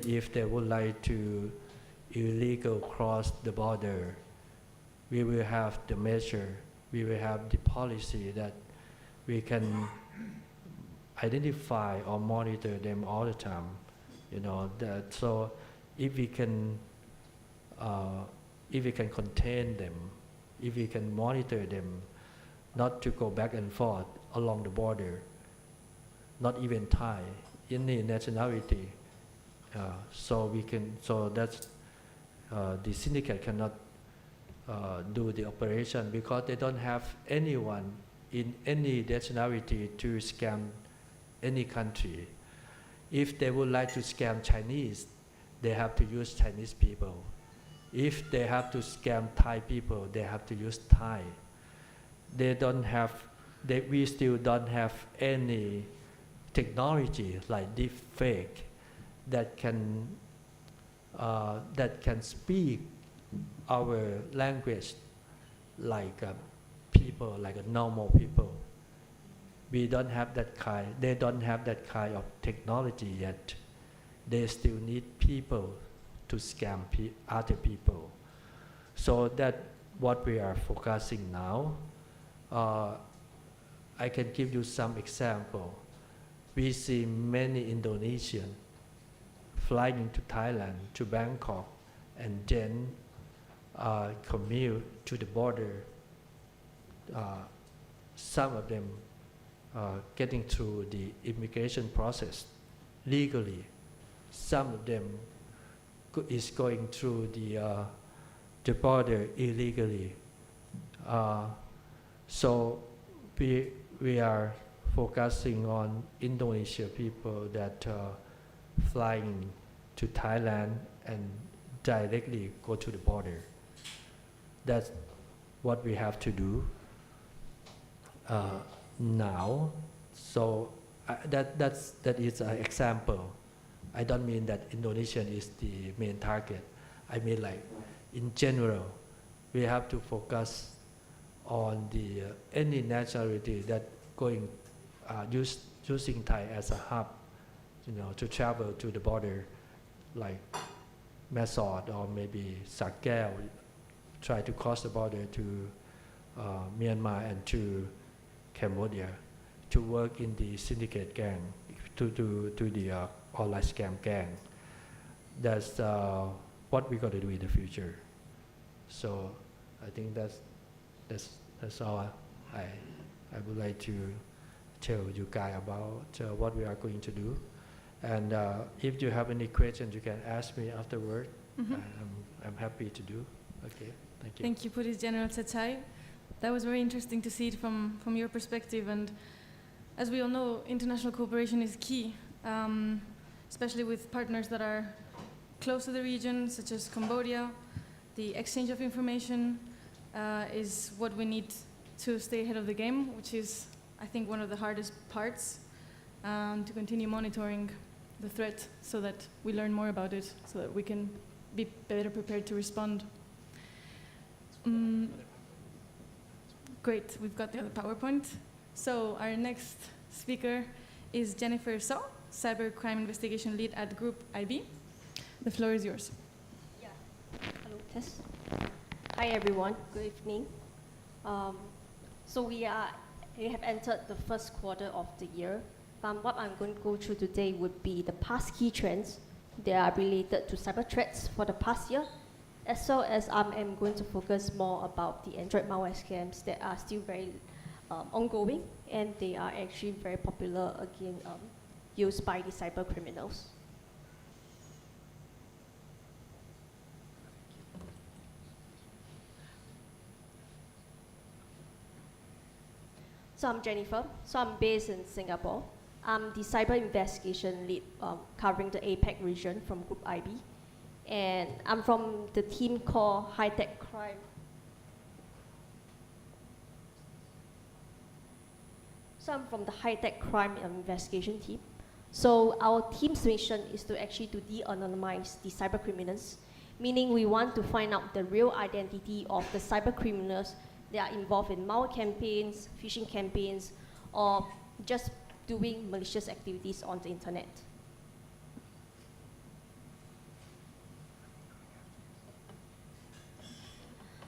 if they would like to illegal cross the border, we will have the measure, we will have the policy that we can identify or monitor them all the time. So if we can contain them, if we can monitor them, not to go back and forth along the border, not even Thai, any nationality, so that's the syndicate cannot do the operation, because they don't have anyone in any nationality to scam any country. If they would like to scam Chinese, they have to use Chinese people. If they have to scam Thai people, they have to use Thai. We still don't have any technology like deepfake that can speak our language like people, like normal people. We don't have that kind. They don't have that kind of technology yet. They still need people to scam other people. So that's what we are focusing now. I can give you some example. We see many Indonesians flying into Thailand, to Bangkok, and then commute to the border. Some of them getting through the immigration process legally. Some of them is going through the border illegally. So we are focusing on Indonesia people that flying to Thailand and directly go to the border. That's what we have to do now. So that is an example. I don't mean that Indonesian is the main target. I mean, like, in general, we have to focus on the any nationality that going using Thai as a hub, to travel to the border, like Masot or maybe Sakeo, try to cross the border to Myanmar and to Cambodia, to work in the syndicate gang, to the online scam gang. That's what we're going to do in the future. So I think that's all I would like to tell you guys about what we are going to do. And if you have any questions, you can ask me afterward. Mm-hmm. I'm happy to do. Okay, thank you. Thank you, Police General Tsatsai. That was very interesting to see it from your perspective. And as we all know, international cooperation is key, especially with partners that are close to the region, such as Cambodia. The exchange of information is what we need to stay ahead of the game, which is, I think, one of the hardest parts, to continue monitoring the threat so that we learn more about it, so that we can be better prepared to respond. Great, we've got the other PowerPoint. So our next speaker is Jennifer So, cybercrime investigation lead at Group IB. The floor is yours. Yeah. Hello, Tess. Hi, everyone. Good evening. So we have entered the first quarter of the year. What I'm going to go through today would be the past key trends that are related to cyber threats for the past year, as well as I'm going to focus more about the Android malware scams that are still very ongoing, and they are actually very popular again, used by the cyber criminals. So I'm Jennifer. So I'm based in Singapore. I'm the cyber investigation lead covering the APAC region from Group IB. And I'm from the team called heightened crime. So I'm from the high-tech crime investigation team. So our team's mission is to actually to de-anonymize the cyber criminals, meaning we want to find out the real identity of the cyber criminals that are involved in malware campaigns, phishing campaigns, or just doing malicious activities on the internet.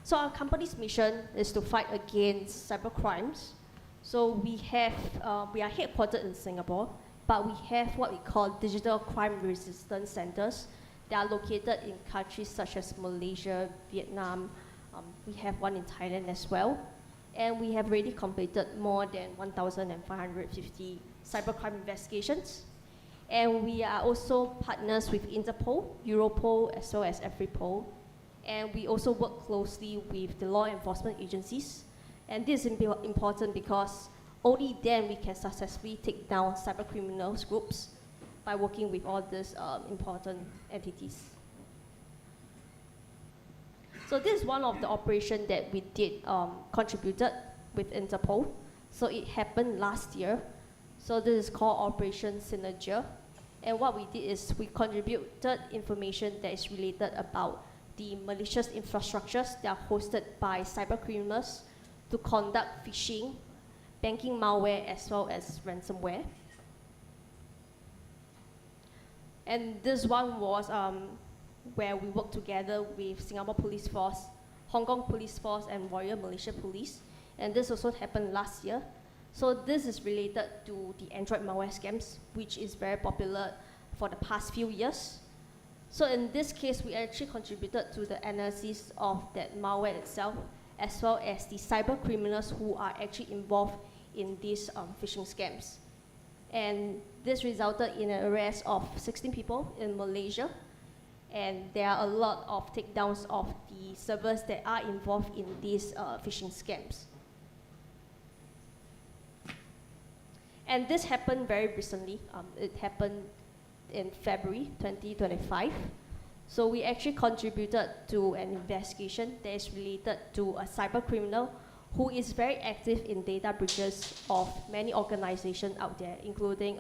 So our company's mission is to fight against cyber crimes. So we are headquartered in Singapore, but we have what we call digital crime resistance centers that are located in countries such as Malaysia, Vietnam. We have one in Thailand as well. And we have already completed more than 1,550 cybercrime investigations. And we are also partners with Interpol, Europol, as well as Afripol. And we also work closely with the law enforcement agencies. And this is important because only then we can successfully take down cyber criminals groups by working with all these important entities. So this is one of the operations that we did contributed with Interpol. So it happened last year. So this is called Operation Synergia. And what we did is we contributed information that is related about the malicious infrastructures that are hosted by cyber criminals to conduct phishing, banking malware, as well as ransomware. And this one was where we worked together with Singapore Police Force, Hong Kong Police Force, and Royal Malaysia Police. And this also happened last year. So this is related to the Android malware scams, which is very popular for the past few years. So in this case, we actually contributed to the analysis of that malware itself, as well as the cyber criminals who are actually involved in these phishing scams. And this resulted in an arrest of 16 people in Malaysia. And there are a lot of takedowns of the servers that are involved in these phishing scams. And this happened very recently. It happened in February 2025. So we actually contributed to an investigation that is related to a cyber criminal who is very active in data breaches of many organizations out there, including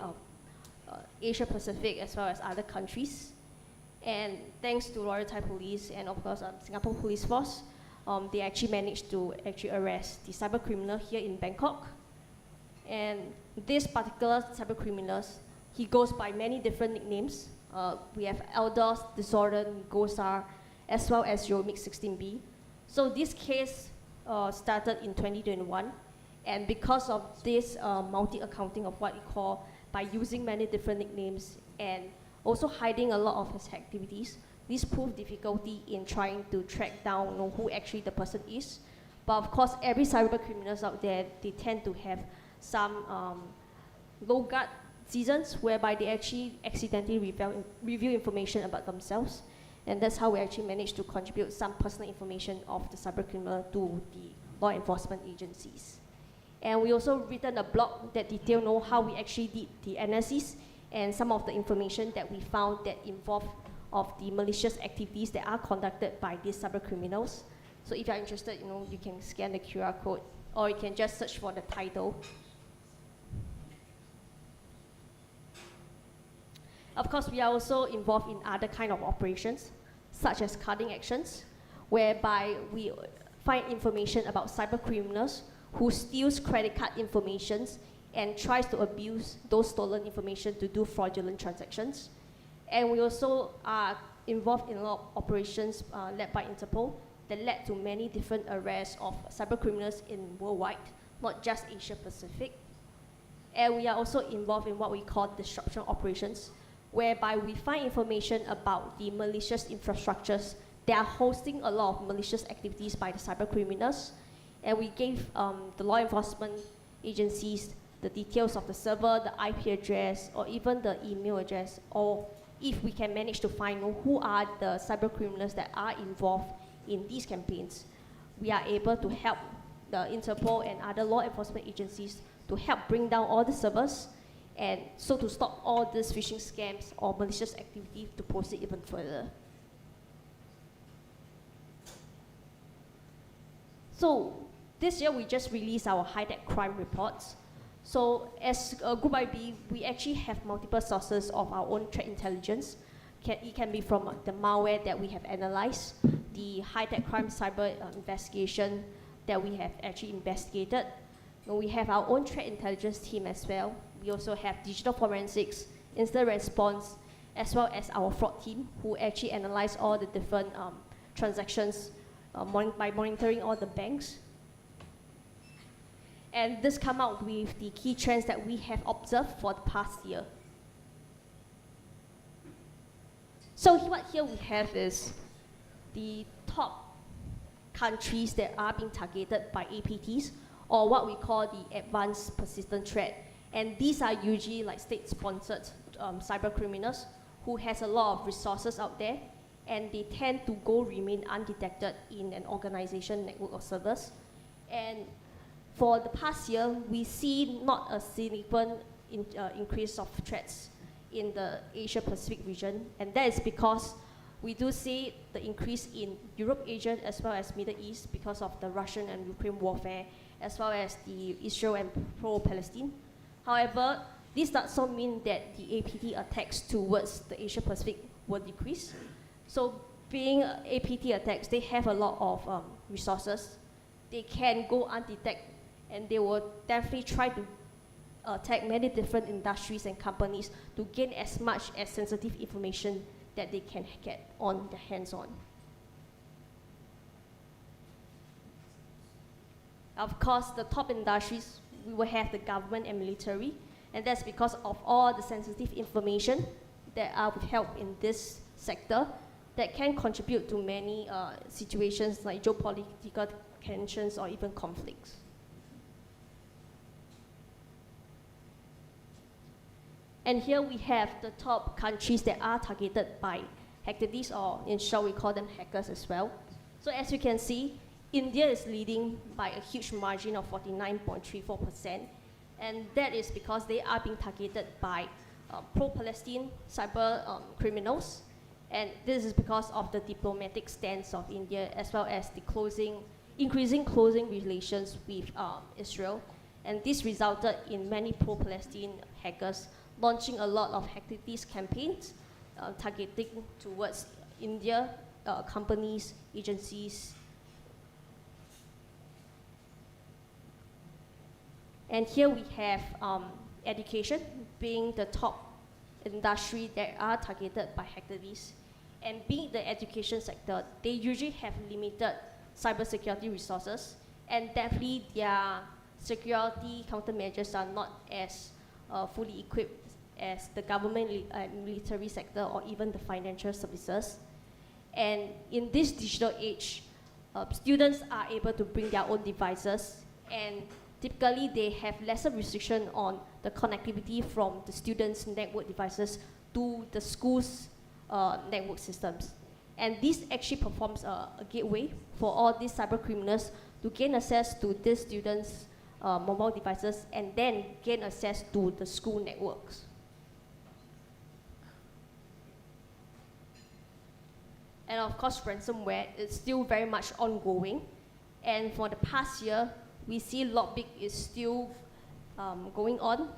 Asia Pacific as well as other countries. And thanks to Royal Thai Police and of course Singapore Police Force, they actually managed to arrest the cyber criminal here in Bangkok. And this particular cyber criminal, he goes by many different nicknames. We have Eldos, Disorder, Gosar, as well as Euromix 16B. So this case started in 2021, and because of this multi-accounting of what we call by using many different nicknames and also hiding a lot of his activities, this proved difficulty in trying to track down who actually the person is. But of course, every cyber criminals out there, they tend to have some low guard seasons whereby they actually accidentally reveal information about themselves. And that's how we actually managed to contribute some personal information of the cyber criminal to the law enforcement agencies. And we also written a blog that detail how we actually did the analysis and some of the information that we found that involved of the malicious activities that are conducted by these cyber criminals. So if you're interested, you can scan the QR code or you can just search for the title. Of course, we are also involved in other kind of operations, such as cutting actions, whereby we find information about cyber criminals who steals credit card information and tries to abuse those stolen information to do fraudulent transactions. And we also are involved in a lot of operations led by Interpol that led to many different arrests of cyber criminals in worldwide, not just Asia Pacific. And we are also involved in what we call disruption operations, whereby we find information about the malicious infrastructures that are hosting a lot of malicious activities by the cyber criminals. And we gave the law enforcement agencies the details of the server, the IP address, or even the email address, or if we can manage to find who are the cyber criminals that are involved in these campaigns, we are able to help the Interpol and other law enforcement agencies to help bring down all the servers, and so to stop all these phishing scams or malicious activity to proceed even further. So this year we just released our high-tech crime reports. So as a Group IB, we actually have multiple sources of our own threat intelligence. It can be from the malware that we have analyzed, the high-tech crime cyber investigation that we have actually investigated. And we have our own threat intelligence team as well. We also have digital forensics, instant response, as well as our fraud team, who actually analyze all the different transactions by monitoring all the banks. And this come out with the key trends that we have observed for the past year. So what here we have is the top countries that are being targeted by APTs, or what we call the advanced persistent threat. And these are usually like state-sponsored cyber criminals who has a lot of resources out there, and they tend to remain undetected in an organization network of servers. And for the past year, we see not a significant increase of threats in the Asia Pacific region, and that is because we do see the increase in Europe, Asia, as well as Middle East because of the Russian and Ukraine warfare, as well as the Israel and pro-Palestine. However, this does not mean that the APT attacks towards the Asia Pacific will decrease. So being APT attacks, they have a lot of resources. They can go undetected, and they will definitely try to attack many different industries and companies to gain as much as sensitive information that they can get on their hands on. Of course, the top industries, we will have the government and military, and that's because of all the sensitive information that are withheld in this sector that can contribute to many situations like geopolitical tensions or even conflicts. And here we have the top countries that are targeted by hacktivities, or in short, we call them hackers as well. So as you can see, India is leading by a huge margin of 49.34%, and that is because they are being targeted by pro-Palestine cyber criminals, and this is because of the diplomatic stance of India, as well as the increasing closing relations with Israel, and this resulted in many pro-Palestine hackers launching a lot of hacktivities campaigns targeting towards India, companies, agencies. And here we have education being the top industry that are targeted by hacktivities. And being the education sector, they usually have limited cybersecurity resources, and definitely their security countermeasures are not as fully equipped as the government military sector or even the financial services. And in this digital age, students are able to bring their own devices, and typically they have lesser restriction on the connectivity from the students' network devices to the school's network systems. And this actually performs a gateway for all these cyber criminals to gain access to these students' mobile devices and then gain access to the school networks. And of course, ransomware is still very much ongoing. And for the past year, we see lobbying is still going on.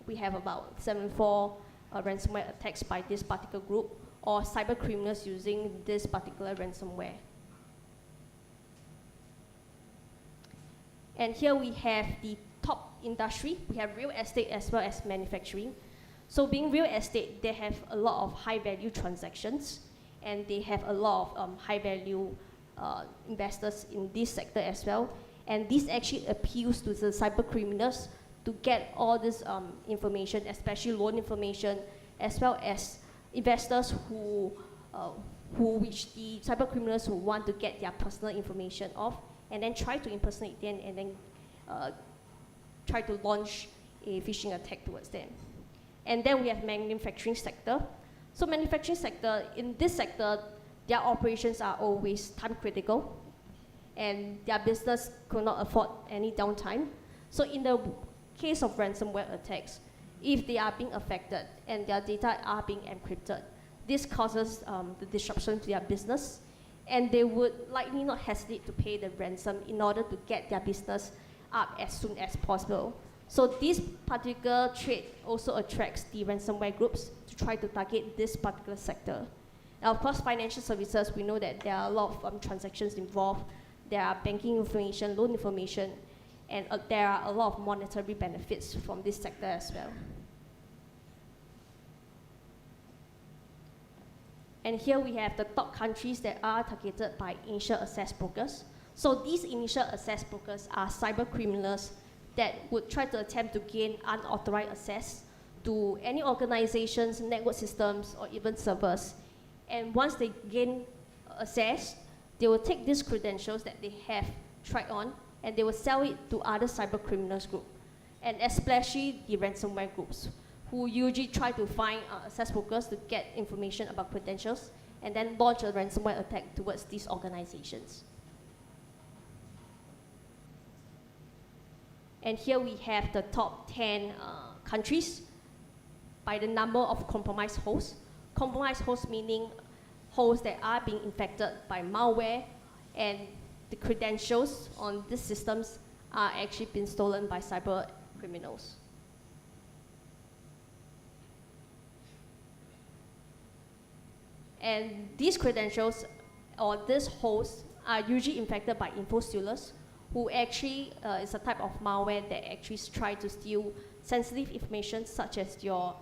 We have about 74 ransomware attacks by this particular group, or cyber criminals using this particular ransomware. And here we have the top industry. We have real estate as well as manufacturing. So being real estate, they have a lot of high value transactions, and they have a lot of high value investors in this sector as well. And this actually appeals to the cyber criminals to get all this information, especially loan information, as well as investors which the cyber criminals who want to get their personal information off, and then try to impersonate them, and then try to launch a phishing attack towards them. And then we have manufacturing sector. So manufacturing sector, in this sector, their operations are always time critical, and their business could not afford any downtime. So in the case of ransomware attacks, if they are being affected and their data are being encrypted, this causes the disruption to their business, and they would likely not hesitate to pay the ransom in order to get their business up as soon as possible. So this particular trait also attracts the ransomware groups to try to target this particular sector. Now, of course, financial services, we know that there are a lot of transactions involved. There are banking information, loan information, and there are a lot of monetary benefits from this sector as well. And here we have the top countries that are targeted by initial access brokers. So these initial access brokers are cyber criminals that would try to attempt to gain unauthorized access to any organizations, network systems, or even servers. And once they gain access, they will take these credentials that they have tried on, and they will sell it to other cyber criminals group, and especially the ransomware groups, who usually try to find access brokers to get information about credentials, and then launch a ransomware attack towards these organizations. And here we have the top 10 countries by the number of compromised hosts. Compromised hosts meaning hosts that are being infected by malware, and the credentials on these systems are actually been stolen by cyber criminals. And these credentials or these hosts are usually infected by info stealers, who actually is a type of malware that actually try to steal sensitive information such as your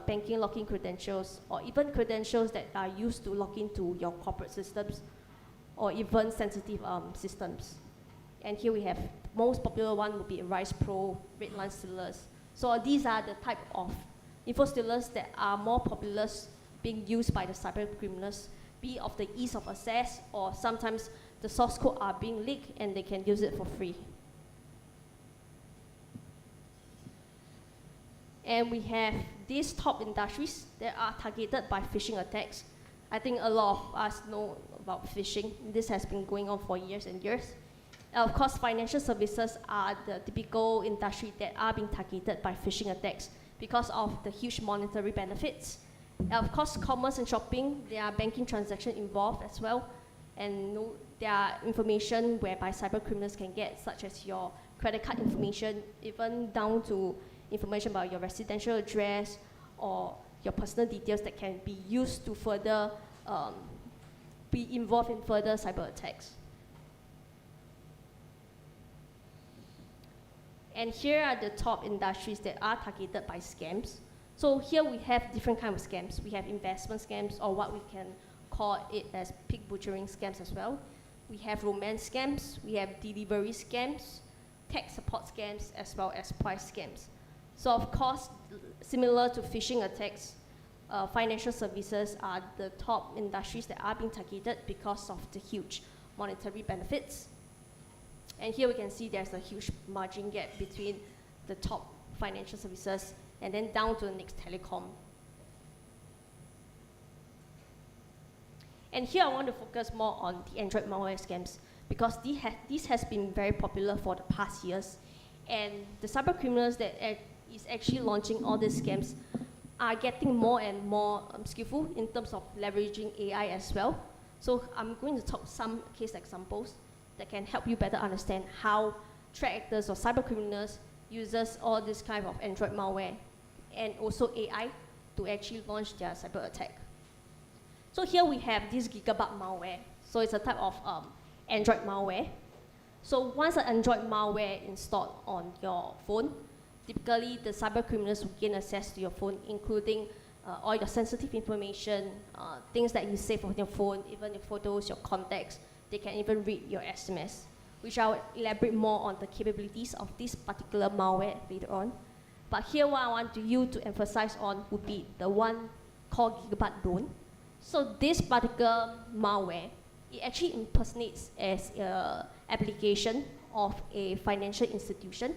banking login credentials, or even credentials that are used to log into your corporate systems, or even sensitive systems. And here we have most popular one would be Rise Pro, Redline stealers. So these are the type of info stealers that are more popular being used by the cyber criminals, be of the ease of access, or sometimes the source code are being leaked and they can use it for free. And we have these top industries that are targeted by phishing attacks. I think a lot of us know about phishing. This has been going on for years and years. Of course, financial services are the typical industry that are being targeted by phishing attacks because of the huge monetary benefits. Of course, commerce and shopping, there are banking transactions involved as well. And there are information whereby cyber criminals can get, such as your credit card information, even down to information about your residential address or your personal details that can be used to further be involved in further cyber attacks. And here are the top industries that are targeted by scams. So here we have different kinds of scams. We have investment scams, or what we can call it as pig butchering scams as well. We have romance scams, we have delivery scams, tech support scams, as well as price scams. So of course, similar to phishing attacks, financial services are the top industries that are being targeted because of the huge monetary benefits. And here we can see there's a huge margin gap between the top financial services and then down to the next telecom. And here I want to focus more on the Android malware scams, because this has been very popular for the past years. And the cyber criminals that is actually launching all these scams are getting more and more skillful in terms of leveraging AI as well. So I'm going to talk some case examples that can help you better understand how threat actors or cyber criminals uses all this kind of Android malware and also AI to actually launch their cyber attack. So here we have this gigabug malware. So it's a type of Android malware. So once an Android malware installed on your phone, typically the cyber criminals will gain access to your phone, including all your sensitive information, things that you save on your phone, even your photos, your contacts. They can even read your SMS, which I will elaborate more on the capabilities of this particular malware later on. But here what I want you to emphasize on would be the one called gigabug loan. So this particular malware, it actually impersonates as an application of a financial institution,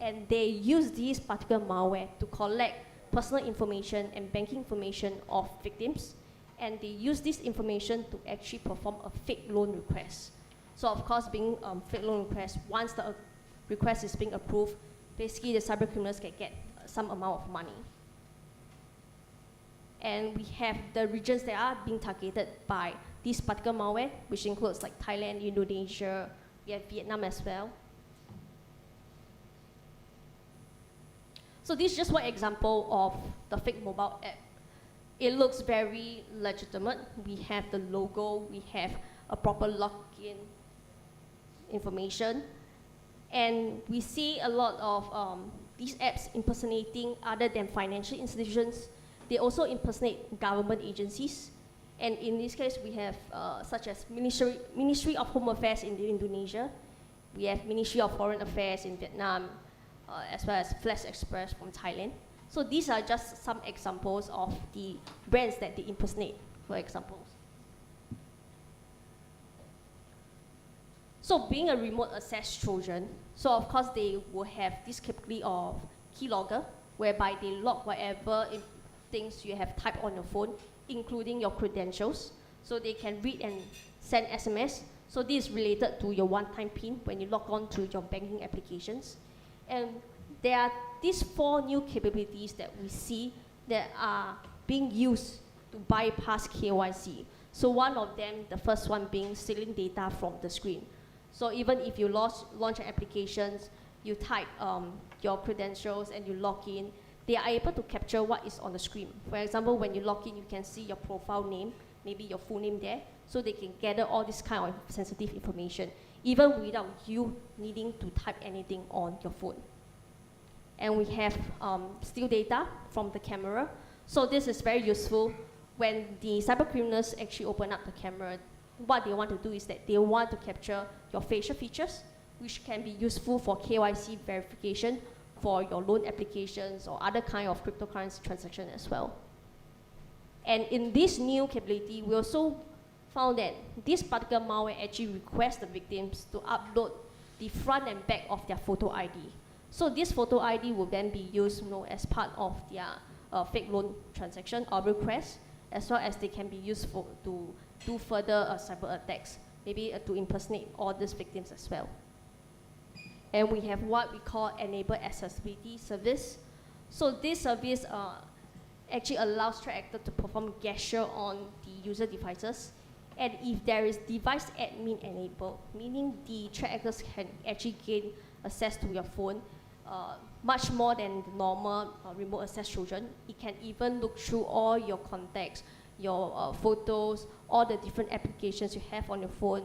and they use this particular malware to collect personal information and banking information of victims, and they use this information to actually perform a fake loan request. So of course, being fake loan request, once the request is being approved, basically the cyber criminals can get some amount of money. And we have the regions that are being targeted by this particular malware, which includes like Thailand, Indonesia, we have Vietnam as well. So this is just one example of the fake mobile app. It looks very legitimate. We have the logo, we have a proper login information, and we see a lot of these apps impersonating other than financial institutions. They also impersonate government agencies. And in this case, we have such as Ministry of Home Affairs in Indonesia. We have Ministry of Foreign Affairs in Vietnam, as well as Flash Express from Thailand. So these are just some examples of the brands that they impersonate, for example. So being a remote access Trojan, so of course they will have this capability of keylogger, whereby they log whatever things you have typed on your phone, including your credentials. So they can read and send SMS. So this is related to your one-time PIN when you log on to your banking applications. And there are these 4 new capabilities that we see that are being used to bypass KYC. So one of them, the first one being stealing data from the screen. So even if you launch applications, you type your credentials and you log in, they are able to capture what is on the screen. For example, when you log in, you can see your profile name, maybe your full name there, so they can gather all this kind of sensitive information, even without you needing to type anything on your phone. And we have steal data from the camera. So this is very useful when the cyber criminals actually open up the camera. What they want to do is that they want to capture your facial features, which can be useful for KYC verification for your loan applications or other kind of cryptocurrency transaction as well. And in this new capability, we also found that this particular malware actually requests the victims to upload the front and back of their photo ID. So this photo ID will then be used as part of their fake loan transaction or request, as well as they can be used to do further cyber attacks, maybe to impersonate all these victims as well. And we have what we call Enable Accessibility Service. So this service actually allows threat actors to perform gesture on the user devices. And if there is device admin enabled, meaning the threat actors can actually gain access to your phone much more than the normal remote access Trojan. It can even look through all your contacts, your photos, all the different applications you have on your phone,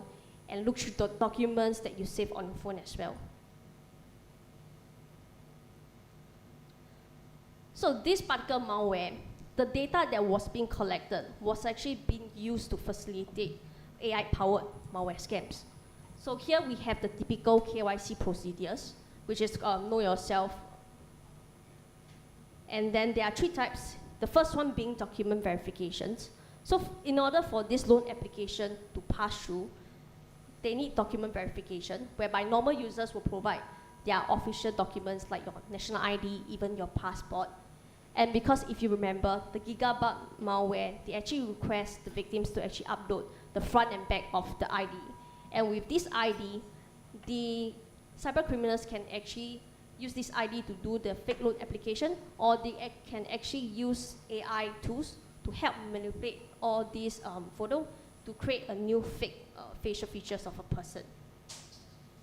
and look through the documents that you save on your phone as well. So this particular malware, the data that was being collected was actually being used to facilitate AI-powered malware scams. So here we have the typical KYC procedures, which is know yourself. And then there are 3 types. The first one being document verifications. So in order for this loan application to pass through, they need document verification, whereby normal users will provide their official documents like your national ID, even your passport. And because if you remember, the gigabug malware, they actually request the victims to actually upload the front and back of the ID. And with this ID, the cyber criminals can actually use this ID to do the fake loan application, or they can actually use AI tools to help manipulate all these photos to create a new fake facial features of a person.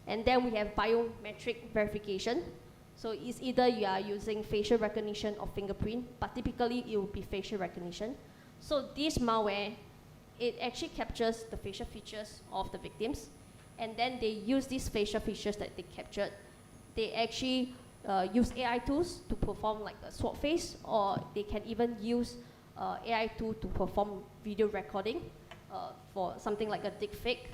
And then we have biometric verification. So it's either you are using facial recognition or fingerprint, but typically it will be facial recognition. So this malware, it actually captures the facial features of the victims, and then they use these facial features that they captured. They actually use AI tools to perform like a swap face, or they can even use AI tool to perform video recording for something like a deepfake.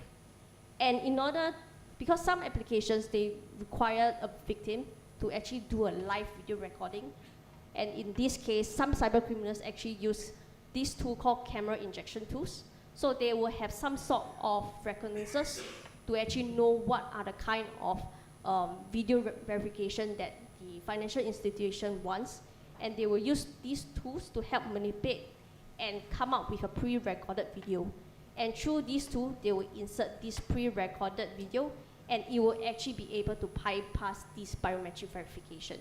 And in order, because some applications, they require a victim to actually do a live video recording. And in this case, some cyber criminals actually use this tool called camera injection tools. So they will have some sort of reconnaissance to actually know what are the kind of video verification that the financial institution wants. And they will use these tools to help manipulate and come up with a pre-recorded video. And through these tools, they will insert this pre-recorded video, and it will actually be able to bypass this biometric verification.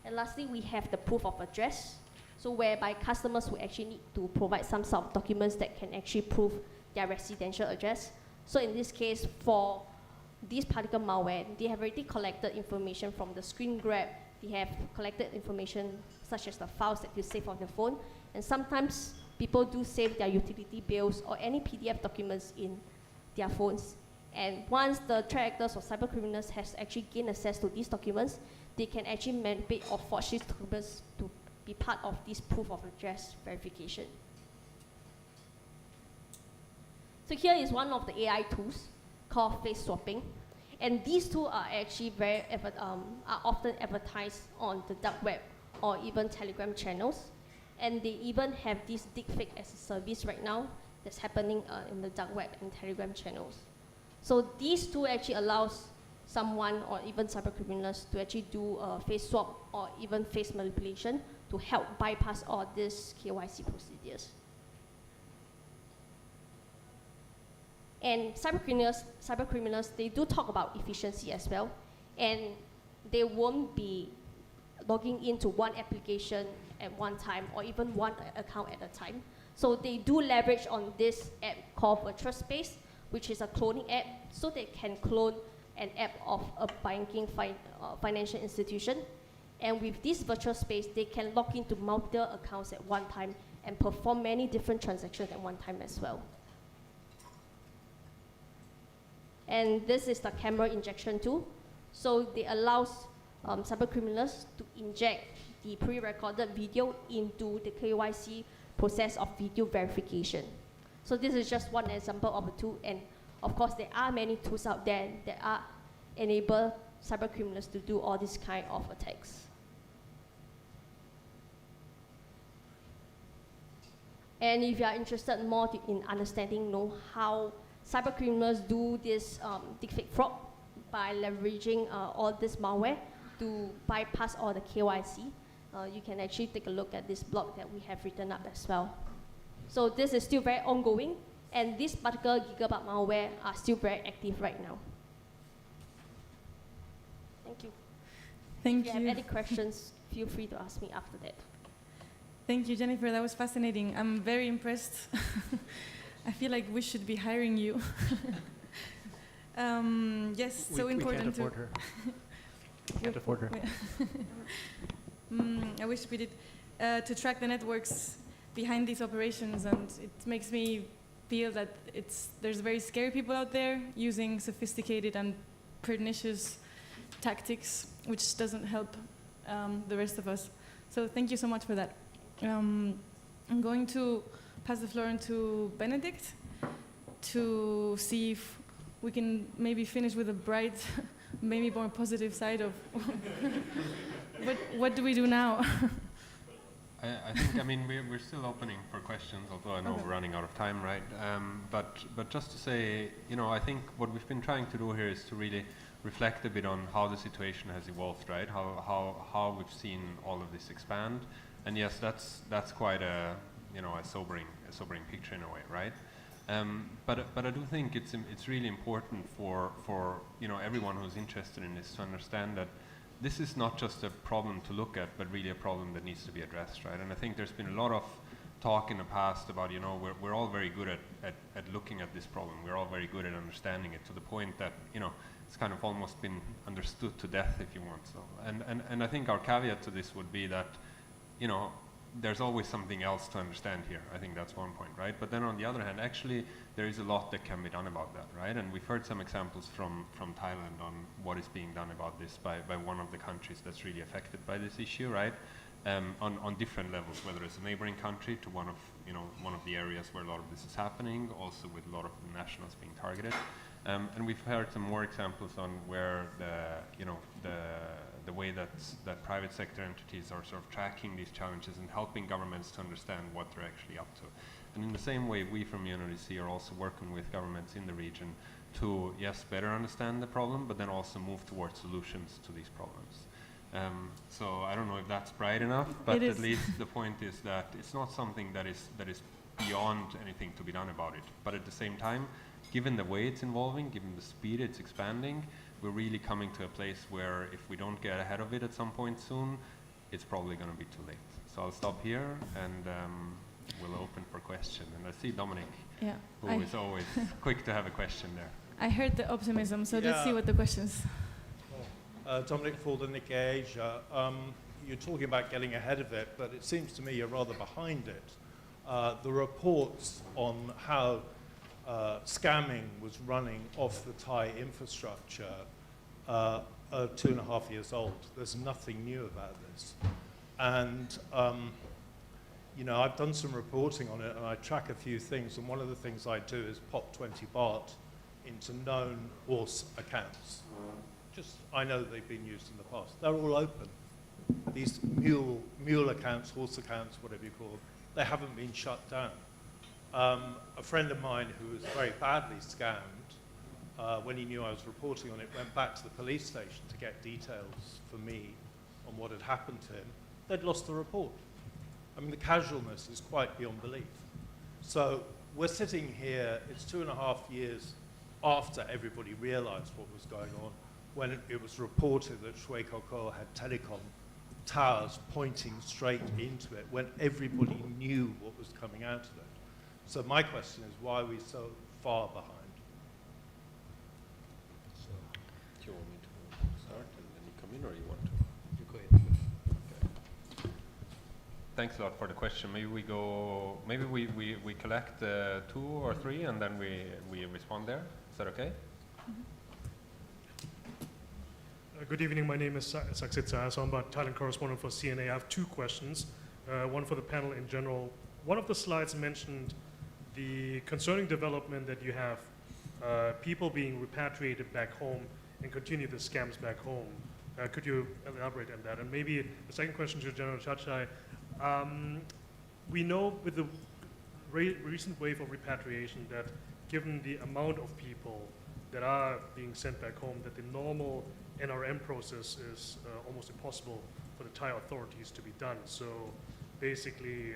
And lastly, we have the proof of address. So whereby customers will actually need to provide some sort of documents that can actually prove their residential address. So in this case, for this particular malware, they have already collected information from the screen grab. They have collected information such as the files that you save on your phone. And sometimes people do save their utility bills or any PDF documents in their phones. And once the threat actors or cyber criminals has actually gained access to these documents, they can actually manipulate or forge these documents to be part of this proof of address verification. So here is one of the AI tools called face swapping. And these tools are actually are often advertised on the dark web or even Telegram channels. And they even have this deepfake as a service right now that's happening in the dark web and Telegram channels. So these two actually allows someone or even cyber criminals to actually do face swap or even face manipulation to help bypass all these KYC procedures. And cyber criminals, they do talk about efficiency as well, and they won't be logging into one application at one time or even one account at a time. So they do leverage on this app called Virtual Space, which is a cloning app, so they can clone an app of a banking financial institution. And with this virtual space, they can log into multiple accounts at one time and perform many different transactions at one time as well. And this is the camera injection tool. So they allows cyber criminals to inject the pre-recorded video into the KYC process of video verification. So this is just one example of a tool, and of course there are many tools out there that enable cyber criminals to do all these kind of attacks. And if you are interested more in understanding how cyber criminals do this deepfake fraud by leveraging all this malware to bypass all the KYC, you can actually take a look at this blog that we have written up as well. So this is still very ongoing, and this particular gigabyte malware are still very active right now. Thank you. Thank If you. you have any questions, feel free to ask me after that. Thank you, Jennifer. That was fascinating. I'm very impressed. I feel like we should be hiring you. Yes, so important we can't afford her. Can't afford her. I wish we did. To track the networks behind these operations, and it makes me feel that there's very scary people out there using sophisticated and pernicious tactics, which doesn't help the rest of us. So thank you so much for that. I'm going to pass the floor on to Benedict to see if we can maybe finish with a bright, maybe more positive side of what do we do now? I think, I mean, we're still opening for questions, although I know we're running out of time, right? But just to say, you know, I think what we've been trying to do here is to really reflect a bit on how the situation has evolved, right? How we've seen all of this expand, and yes, that's quite a sobering picture in a way, right? But I do think it's really important for everyone who's interested in this to understand that this is not just a problem to look at, but really a problem that needs to be addressed, right? And I think there's been a lot of talk in the past about, you know, we're all very good at looking at this problem. We're all very good at understanding it to the point that, you know, it's kind of almost been understood to death, if you want. So, and I think our caveat to this would be that, you know, there's always something else to understand here. I think that's one point, right? But then on the other hand, actually, there is a lot that can be done about that, right? And we've heard some examples from Thailand on what is being done about this by one of the countries that's really affected by this issue, right? On different levels, whether it's a neighboring country to one of the areas where a lot of this is happening, also with a lot of the nationals being targeted. And we've heard some more examples on where the way that private sector entities are sort of tracking these challenges and helping governments to understand what they're actually up to. And in the same way, we from UNODC are also working with governments in the region to, yes, better understand the problem, but then also move towards solutions to these problems. So I don't know if that's bright enough, but at least the point is that it's not something that is beyond anything to be done about it. But at the same time, given the way it's evolving, given the speed it's expanding, we're really coming to a place where if we don't get ahead of it at some point soon, it's probably going to be too late. So I'll stop here and we'll open for question. And I see Dominic, who is always quick to have a question there. I heard the optimism, so let's see what the questions. Dominic Fulder, Nikkei Asia. You're talking about getting ahead of it, but it seems to me you're rather behind it. The reports on how scamming was running off the Thai infrastructure are 2.5 years old. There's nothing new about this. And, you know, I've done some reporting on it and I track a few things, and one of the things I do is pop 20 baht into known horse accounts. I know they've been used in the past. They're all open. These mule accounts, horse accounts, whatever you call them, they haven't been shut down. A friend of mine who was very badly scammed, when he knew I was reporting on it, went back to the police station to get details for me on what had happened to him. They'd lost the report. I mean, the casualness is quite beyond belief. So we're sitting here, it's 2.5 years after everybody realized what was going on, when it was reported that Shui Koko had telecom towers pointing straight into it, when everybody knew what was coming out of it. So my question is, why are we so far behind? So, do you want me to start and then you come in, or you want to? You go ahead. Okay. Thanks a lot for the question. Maybe we collect 2 or 3 and then we respond there. Is that okay? Good evening, my name is Saksit Saha, so I'm a Thailand correspondent for CNA. I have 2 questions, one for the panel in general. One of the slides mentioned the concerning development that you have people being repatriated back home and continue the scams back home. Could you elaborate on that? And maybe the second question to General Chachai. We know with the recent wave of repatriation that given the amount of people that are being sent back home, that the normal NRM process is almost impossible for the Thai authorities to be done. So basically,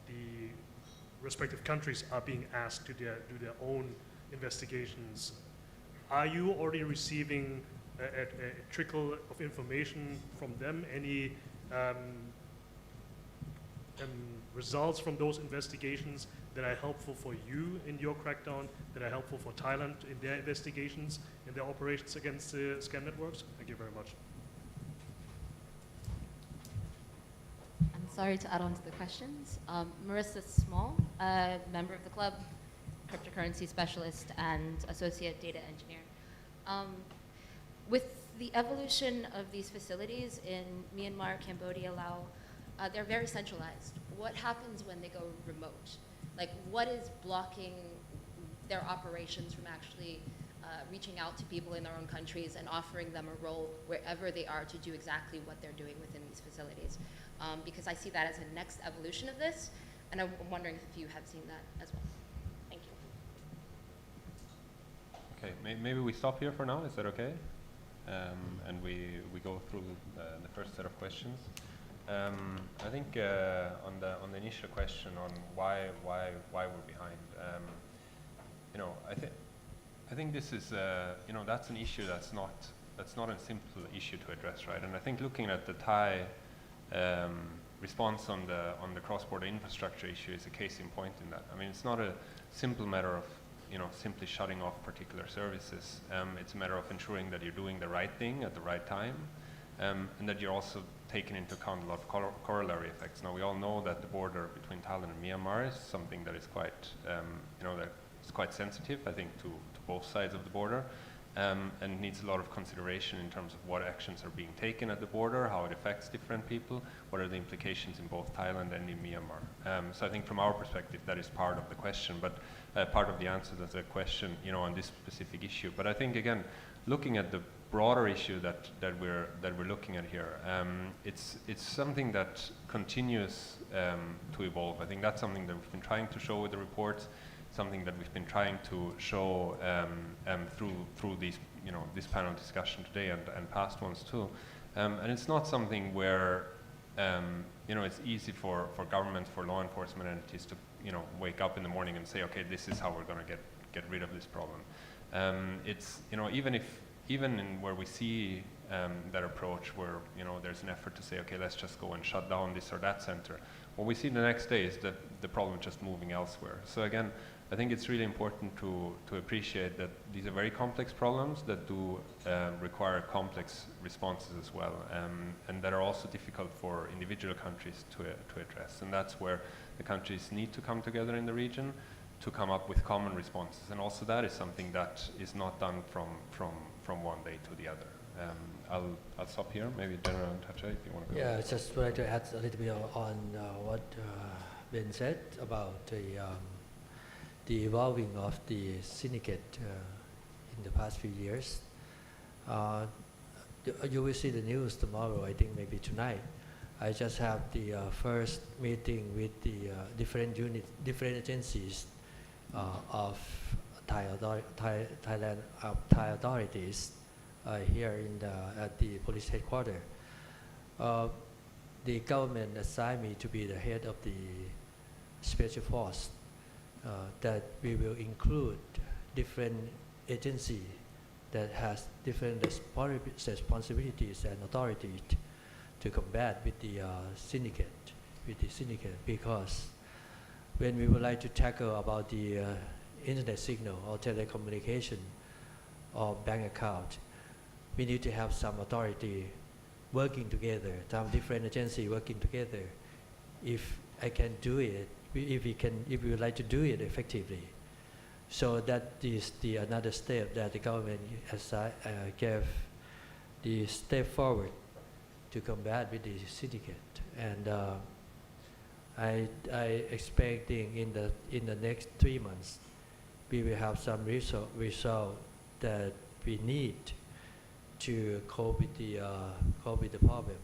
the respective countries are being asked to do their own investigations. Are you already receiving a trickle of information from them? Any results from those investigations that are helpful for you in your crackdown, that are helpful for Thailand in their investigations and their operations against the scam networks? Thank you very much. I'm sorry to add on to the questions. Marissa Small, a member of the club, cryptocurrency specialist and associate data engineer. With the evolution of these facilities in Myanmar, Cambodia, Laos, they're very centralized. What happens when they go remote? Like, what is blocking their operations from actually reaching out to people in their own countries and offering them a role wherever they are to do exactly what they're doing within these facilities? Because I see that as a next evolution of this, and I'm wondering if you have seen that as well. Thank you. Okay, maybe we stop here for now. Is that okay? And we go through the first set of questions. I think on the initial question on why we're behind, you know, I think this is you know, that's an issue that's not a simple issue to address, right? And I think looking at the Thai response on the cross-border infrastructure issue is a case in point in that. I mean, it's not a simple matter of simply shutting off particular services. It's a matter of ensuring that you're doing the right thing at the right time, and that you're also taking into account a lot of corollary effects. Now, we all know that the border between Thailand and Myanmar is something that is quite, that is quite sensitive, I think, to both sides of the border, and needs a lot of consideration in terms of what actions are being taken at the border, how it affects different people, what are the implications in both Thailand and in Myanmar. So I think from our perspective, that is part of the question, but part of the answer to the question, on this specific issue. But I think, again, looking at the broader issue that we're looking at here, it's something that continues to evolve. I think that's something that we've been trying to show with the reports, something that we've been trying to show through these, this panel discussion today and past ones too. And it's not something where it's easy for governments, for law enforcement entities to wake up in the morning and say, okay, this is how we're going to get rid of this problem. It's even in where we see that approach where there's an effort to say, okay, let's just go and shut down this or that center, what we see the next day is that the problem is just moving elsewhere. So again, I think it's really important to appreciate that these are very complex problems that do require complex responses as well, and that are also difficult for individual countries to address. And that's where the countries need to come together in the region to come up with common responses. And also that is something that is not done from one day to the other. I'll stop here. Maybe General Tacha, if you want to go. Yeah, I just would like to add a little bit on what Ben said about the evolving of the syndicate in the past few years. You will see the news tomorrow, I think maybe tonight. I just have the first meeting with the different agencies of Thai authorities here at the police headquarters. The government assigned me to be the head of the special force. That we will include different agencies that has different responsibilities and authorities to combat with the syndicate, because when we would like to tackle about the internet signal or telecommunication or bank account, we need to have some authority working together, some different agencies working together. If I can do it, if we would like to do it effectively. So that is another step that the government gave the step forward to combat with the syndicate. And I expecting in the next 3 months, we will have some result that we need to cope with the problem.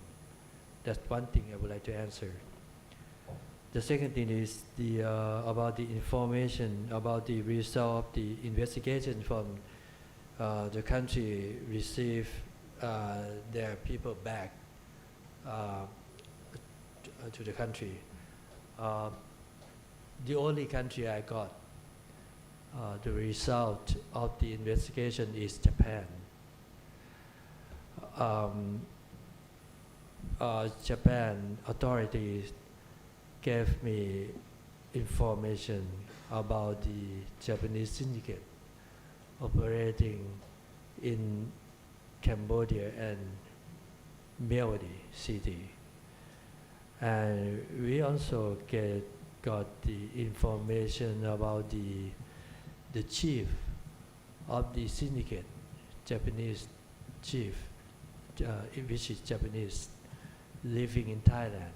That's one thing I would like to answer. The second thing is about the information about the result of the investigation from the country receive their people back to the country. The only country I got the result of the investigation is Japan. Japan authorities gave me information about the Japanese syndicate operating in Cambodia and Mewadi city. And we also got the information about the chief of the syndicate, Japanese chief, which is Japanese, living in Thailand.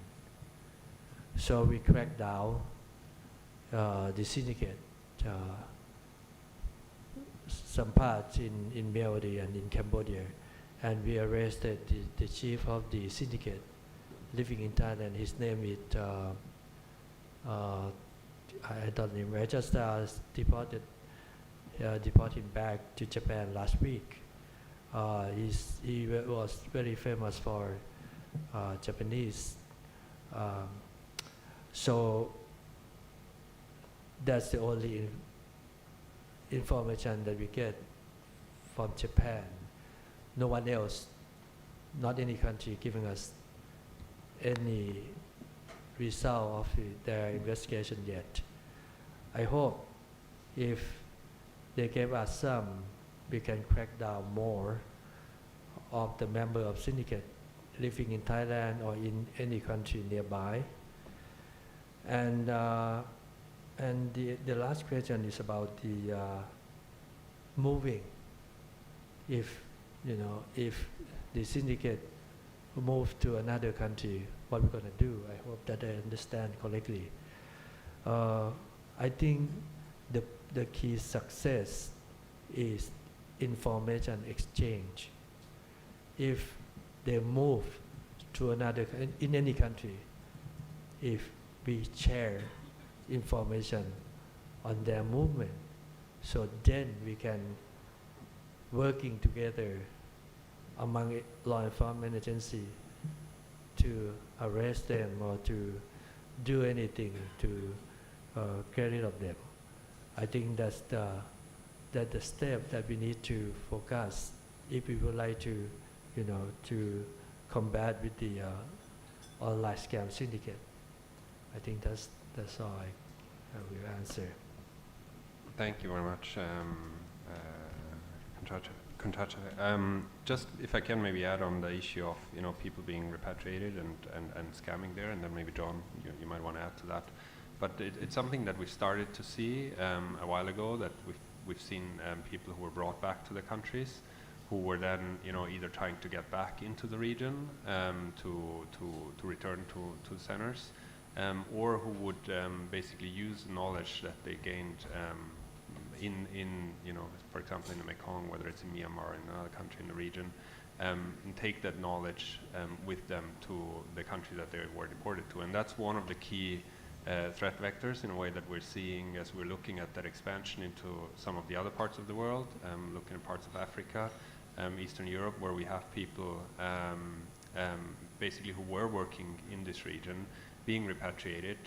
So we cracked down the syndicate, some parts in Mewadi and in Cambodia, and we arrested the chief of the syndicate living in Thailand. His name is, I don't remember, I just deported him back to Japan last week. He was very famous for Japanese. So that's the only information that we get from Japan. No one else, not any country, giving us any result of their investigation yet. I hope if they gave us some, we can crack down more of the member of syndicate living in Thailand or in any country nearby. And the last question is about the moving. If the syndicate move to another country, what we're going to do? I hope that I understand correctly. I think the key success is information exchange. If they move to another, in any country, if we share information on their movement, so then we can working together among law enforcement agency to arrest them or to do anything to get rid of them. I think that's the step that we need to focus if we would like to, to combat with the online scam syndicate. I think that's all I will answer. Thank you very much, Kuntacha. Just if I can maybe add on the issue of people being repatriated and scamming there, and then maybe John, you might want to add to that. But it's something that we started to see a while ago, that we've seen people who were brought back to the countries, who were then either trying to get back into the region to return to the centers, or who would basically use the knowledge that they gained in for example in the Mekong, whether it's in Myanmar or in another country in the region, and take that knowledge with them to the country that they were deported to. And that's one of the key threat vectors in a way that we're seeing as we're looking at that expansion into some of the other parts of the world, looking at parts of Africa, Eastern Europe, where we have people basically who were working in this region being repatriated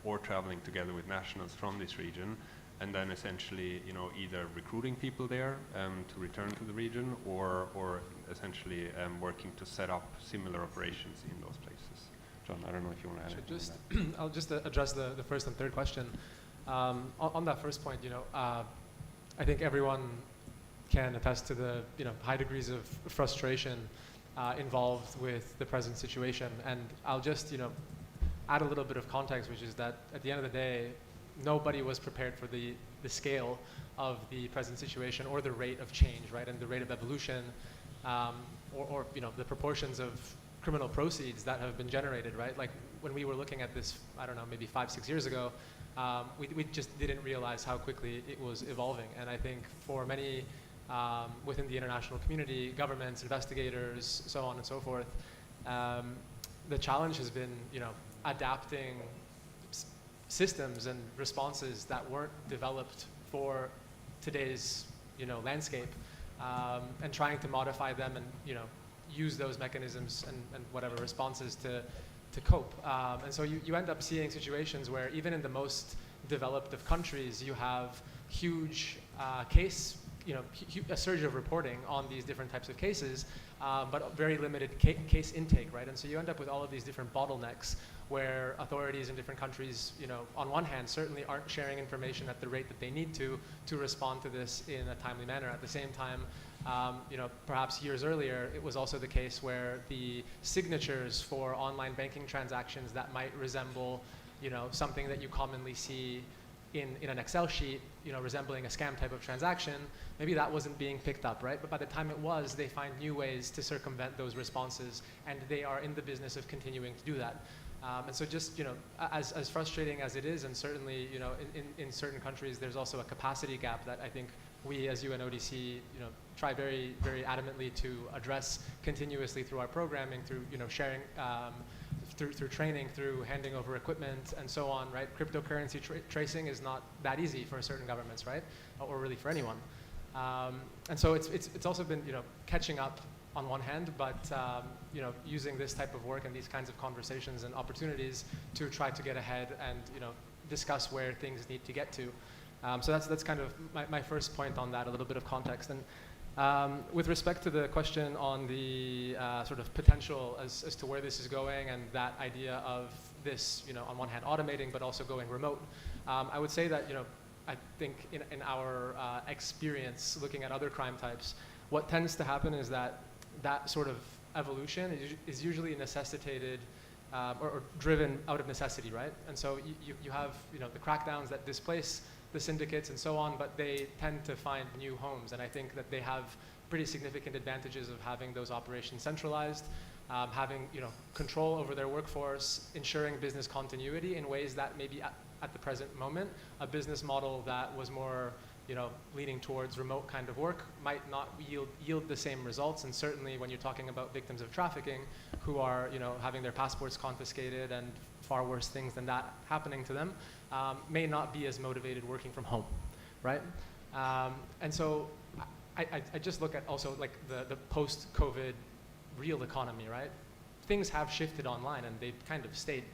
or traveling together with nationals from this region, and then essentially either recruiting people there to return to the region, or essentially working to set up similar operations in those places. John, I don't know if you want to add anything on that. I'll just address the first and third question. On that first point, I think everyone can attest to the high degrees of frustration involved with the present situation. And I'll just add a little bit of context, which is that at the end of the day, nobody was prepared for the scale of the present situation or the rate of change, right, and the rate of evolution, or the proportions of criminal proceeds that have been generated, right? Like when we were looking at this, I don't know, maybe 5-6 years ago, we just didn't realize how quickly it was evolving. And I think for many within the international community, governments, investigators, so on and so forth, the challenge has been, adapting systems and responses that weren't developed for today's, landscape, and trying to modify them and, use those mechanisms and whatever responses to cope. And so you end up seeing situations where even in the most developed of countries, you have huge a surge of reporting on these different types of cases, but very limited case intake, right? And so you end up with all of these different bottlenecks where authorities in different countries, on one hand, certainly aren't sharing information at the rate that they need to respond to this in a timely manner. At the same time, perhaps years earlier, it was also the case where the signatures for online banking transactions that might resemble, something that you commonly see in an Excel sheet, resembling a scam type of transaction, maybe that wasn't being picked up, right? But by the time it was, they find new ways to circumvent those responses, and they are in the business of continuing to do that. And so just, as frustrating as it is, and certainly, in certain countries, there's also a capacity gap that I think we as UNODC, try very, very adamantly to address continuously through our programming, through, sharing, through training, through handing over equipment, and so on, right? Cryptocurrency tracing is not that easy for certain governments, right? Or really for anyone. And so it's also been, catching up on one hand, but using this type of work and these kinds of conversations and opportunities to try to get ahead and discuss where things need to get to. So that's kind of my first point on that, a little bit of context. And With respect to the question on the sort of potential as to where this is going and that idea of this, on one hand automating but also going remote, I would say that, I think in our experience looking at other crime types, what tends to happen is that sort of evolution is usually necessitated or driven out of necessity, right? And so you have the crackdowns that displace the syndicates and so on, but they tend to find new homes. And I think that they have pretty significant advantages of having those operations centralized, having control over their workforce, ensuring business continuity in ways that maybe at the present moment, a business model that was more leaning towards remote kind of work might not yield the same results. And certainly when you're talking about victims of trafficking who are having their passports confiscated and far worse things than that happening to them, may not be as motivated working from home, right? And so I just look at also like the post-COVID real economy, right? Things have shifted online and they've kind of stayed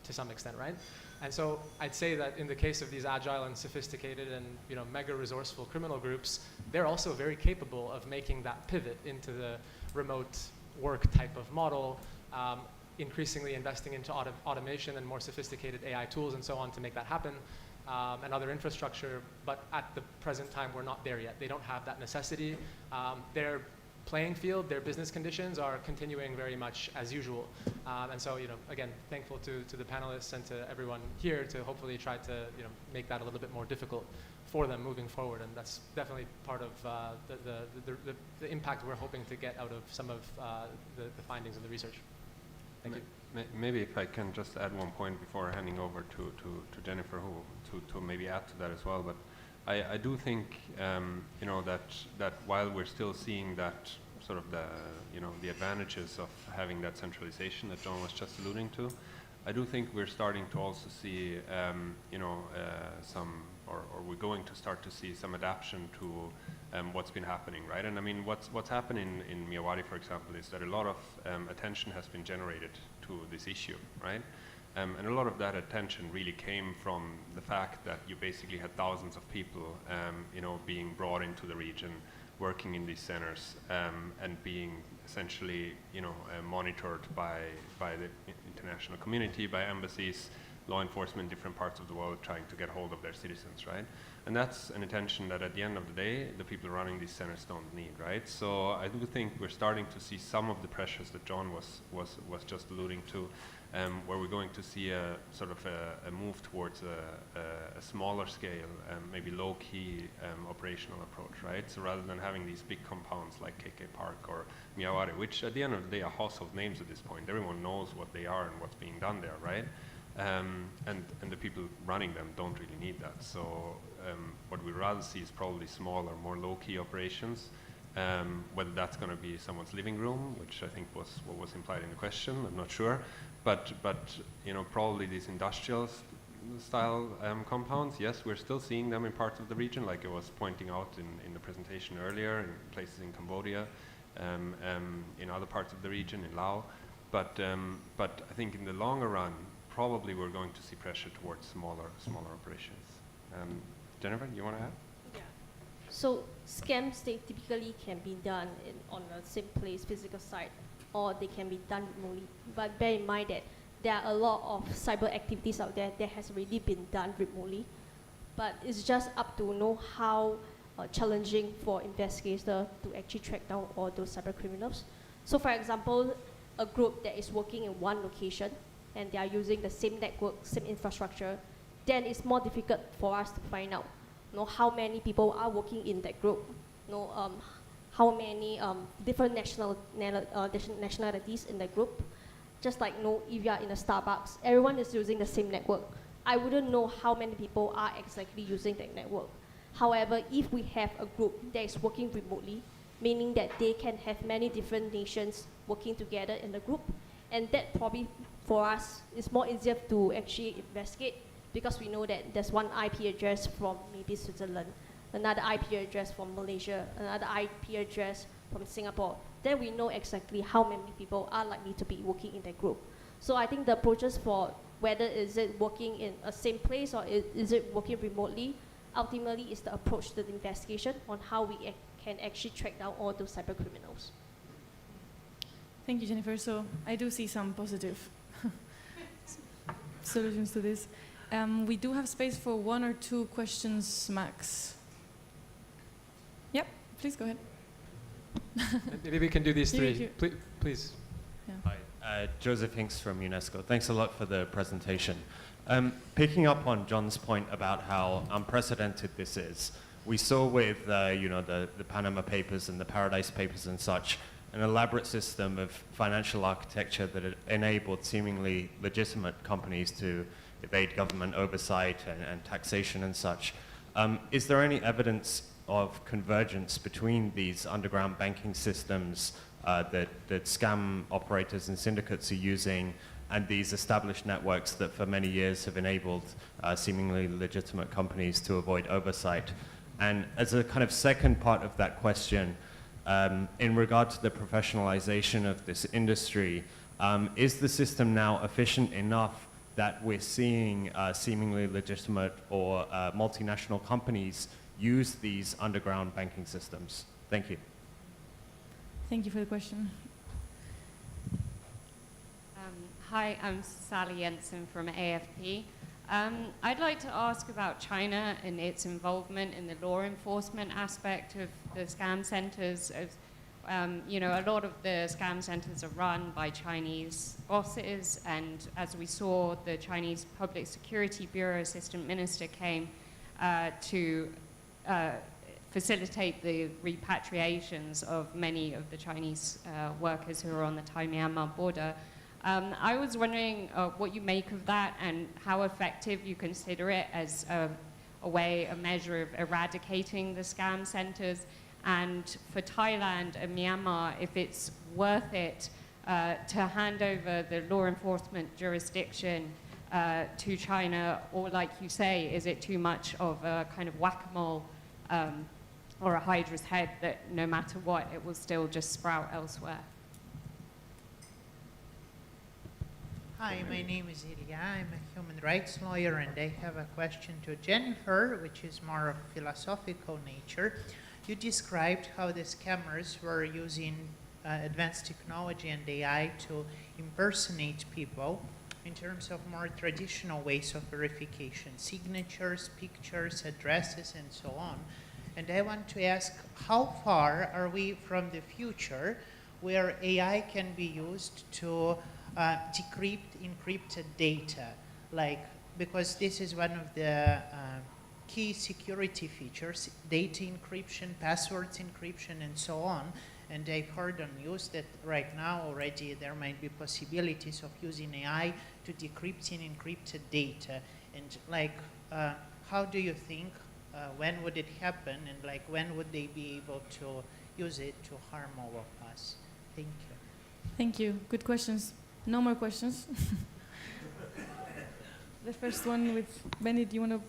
to some extent, right? And so I'd say that in the case of these agile and sophisticated and mega resourceful criminal groups, they're also very capable of making that pivot into the remote work type of model, increasingly investing into automation and more sophisticated AI tools and so on to make that happen, and other infrastructure. But at the present time, we're not there yet. They don't have that necessity. Their playing field, their business conditions are continuing very much as usual. And so, again, thankful to the panelists and to everyone here to hopefully try to, make that a little bit more difficult for them moving forward. And that's definitely part of the impact we're hoping to get out of some of the findings of the research. Thank you. Maybe if I can just add one point before handing over to Jennifer, who to maybe add to that as well. But I do think that while we're still seeing that sort of the advantages of having that centralization that John was just alluding to, I do think we're starting to also see some, or we're going to start to see some adaptation to what's been happening, right? And I mean, what's happening in Miyawadi, for example, is that a lot of attention has been generated to this issue, right? And a lot of that attention really came from the fact that you basically had thousands of people, being brought into the region, working in these centers, and being essentially, monitored by the international community, by embassies, law enforcement, different parts of the world, trying to get hold of their citizens, right? And that's an attention that at the end of the day, the people running these centers don't need, right? So I do think we're starting to see some of the pressures that John was just alluding to, where we're going to see a sort of a move towards a smaller scale, maybe low-key operational approach, right? So rather than having these big compounds like KK Park or Miyawari, which at the end of the day are household names at this point. Everyone knows what they are and what's being done there, right? And the people running them don't really need that. So what we'd rather see is probably smaller, more low-key operations, whether that's going to be someone's living room, which I think was what was implied in the question, I'm not sure. But probably these industrial style compounds, yes, we're still seeing them in parts of the region, like I was pointing out in the presentation earlier, in places in Cambodia, in other parts of the region, in Laos. But I think in the longer run, probably we're going to see pressure towards smaller operations. Jennifer, you want to add? Yeah. So scams, they typically can be done on the same place, physical site, or they can be done remotely. But bear in mind that there are a lot of cyber activities out there that has already been done remotely. But it's just up to know how challenging for investigators to actually track down all those cyber criminals. So for example, a group that is working in one location and they are using the same network, same infrastructure, then it's more difficult for us to find out how many people are working in that group, how many different nationalities in the group. Just like if you are in a Starbucks, everyone is using the same network. I wouldn't know how many people are exactly using that network. However, if we have a group that is working remotely, meaning that they can have many different nations working together in the group, and that probably for us is more easier to actually investigate, because we know that there's one IP address from maybe Switzerland, another IP address from Malaysia, another IP address from Singapore. Then we know exactly how many people are likely to be working in that group. So I think the approaches for whether is it working in a same place or is it working remotely, ultimately is the approach to the investigation on how we can actually track down all those cyber criminals. Thank you, Jennifer. So I do see some positive solutions to this. We do have space for 1 or 2 questions max. Yep, please go ahead. Maybe we can do these You- three. Please. Hi, Joseph Hinks from UNESCO. Thanks a lot for the presentation. Picking up on John's point about how unprecedented this is, we saw with the Panama Papers and the Paradise Papers and such, an elaborate system of financial architecture that had enabled seemingly legitimate companies to evade government oversight and taxation and such. Is there any evidence of convergence between these underground banking systems that scam operators and syndicates are using and these established networks that for many years have enabled seemingly legitimate companies to avoid oversight? And as a kind of second part of that question, in regard to the professionalization of this industry, is the system now efficient enough that we're seeing seemingly legitimate or multinational companies use these underground banking systems? Thank you. Thank you for the question. Hi, I'm Sally Jensen from AFP. I'd like to ask about China and its involvement in the law enforcement aspect of the scam centers. A lot of the scam centers are run by Chinese bosses, and as we saw, the Chinese Public Security Bureau Assistant Minister came to facilitate the repatriations of many of the Chinese workers who are on the Thai-Myanmar border. I was wondering what you make of that and how effective you consider it as a measure of eradicating the scam centers, and for Thailand and Myanmar, if it's worth it to hand over the law enforcement jurisdiction to China, or like you say, is it too much of a kind of whack-a-mole or a hydra's head that no matter what, it will still just sprout elsewhere? Hi, my name is Ilya. I'm a human rights lawyer, and I have a question to Jennifer, which is more of philosophical nature. You described how the scammers were using advanced technology and AI to impersonate people in terms of more traditional ways of verification, signatures, pictures, addresses, and so on. And I want to ask, how far are we from the future where AI can be used to decrypt encrypted data, because this is one of the key security features, data encryption, passwords encryption, and so on. And I've heard on news that right now already there might be possibilities of using AI to decrypt encrypted data. And how do you think, when would it happen, and when would they be able to use it to harm all of us? Thank you. Thank you. Good questions. No more questions. The first one with Benny, do you want to?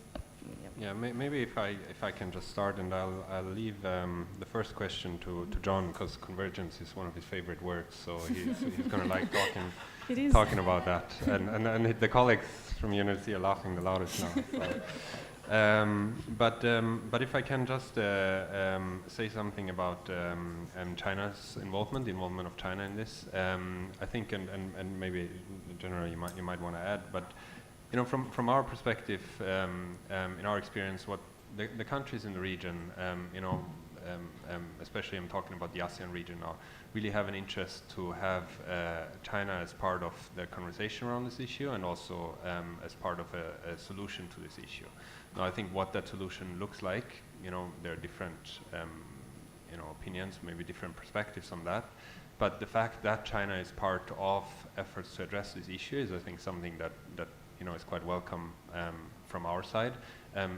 Yeah, maybe if I can just start, and I'll leave the first question to John, because convergence is one of his favorite words, so he's going to like talking about that. And the colleagues from university are laughing the loudest now. So. But if I can just say something about China's the involvement of China in this, I think, and maybe generally you might want to add, but from our perspective, in our experience, what the countries in the region, especially I'm talking about the ASEAN region now, really have an interest to have China as part of the conversation around this issue, and also as part of a solution to this issue. Now, I think what that solution looks like, there are different, opinions, maybe different perspectives on that. But the fact that China is part of efforts to address this issue is, I think, something that is quite welcome from our side,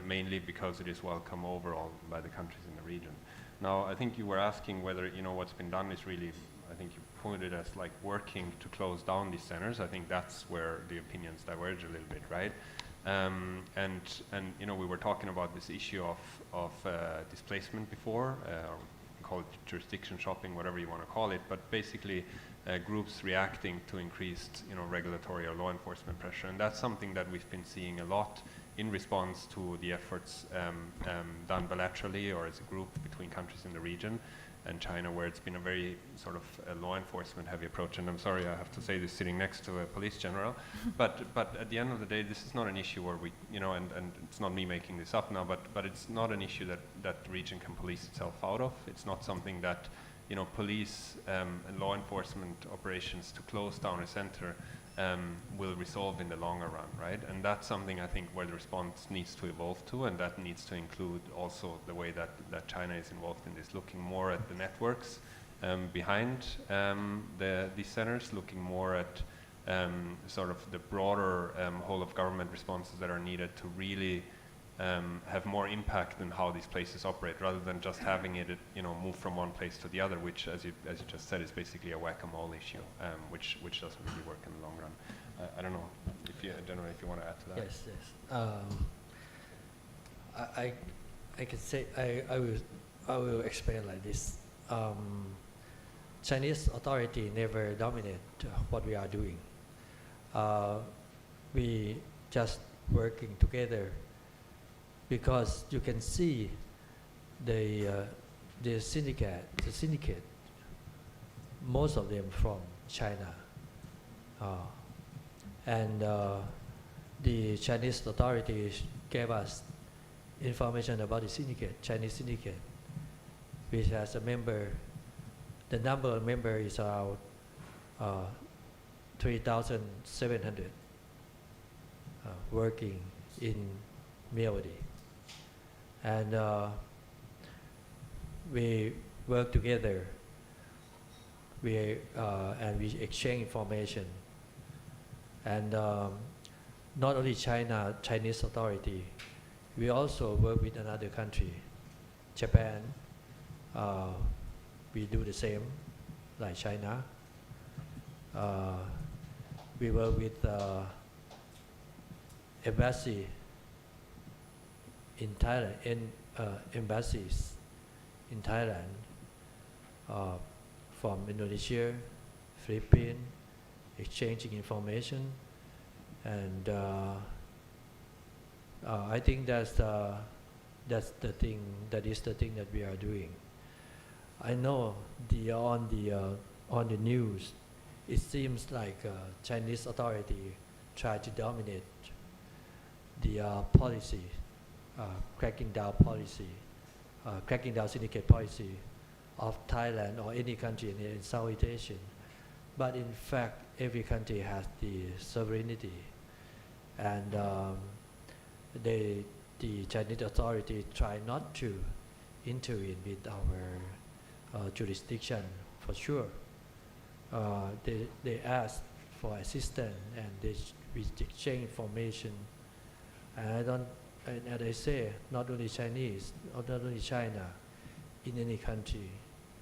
mainly because it is welcome overall by the countries in the region. Now, I think you were asking whether what's been done is really, I think you pointed as working to close down these centers. I think that's where the opinions diverge a little bit, right? And we were talking about this issue of displacement before, or call it jurisdiction shopping, whatever you want to call it, but basically groups reacting to increased regulatory or law enforcement pressure, and that's something that we've been seeing a lot in response to the efforts done bilaterally or as a group between countries in the region and China, where it's been a very sort of law enforcement heavy approach. And I'm sorry I have to say this sitting next to a police general, but at the end of the day, this is not an issue where we, you know, and it's not me making this up now, but it's not an issue that the region can police itself out of. It's not something that, you know, police and law enforcement operations to close down a center will resolve in the longer run, right? And that's something I think where the response needs to evolve to, and that needs to include also the way that China is involved in this, looking more at the networks behind these centers, looking more at sort of the broader whole of government responses that are needed to really have more impact in how these places operate, rather than just having it, you know, move from one place to the other, which, as you just said, is basically a whack-a-mole issue, which doesn't really work in the long run. I don't know if you, generally, if you want to add to that. Yes, yes. I can say I will explain like this. Chinese authority never dominate what we are doing. We just working together, because you can see the syndicate, most of them from China, and the Chinese authorities gave us information about the syndicate, Chinese syndicate, which has a member. The number of members is around 3,700 working in Myanmar. And we work together, and we exchange information. And not only Chinese authority, we also work with another country, Japan. We do the same, like China. We work with embassy in Thailand, embassies in Thailand, from Indonesia, Philippines, exchanging information, and I think that's the thing. That is the thing that we are doing. I know on the news, it seems like Chinese authority try to dominate the policy. Cracking down syndicate policy of Thailand or any country in Southeast Asia. But in fact, every country has the sovereignty, and the Chinese authority try not to intervene with our jurisdiction for sure. They ask for assistance, and we exchange information. And as I say, not only Chinese, or not only China, in any country.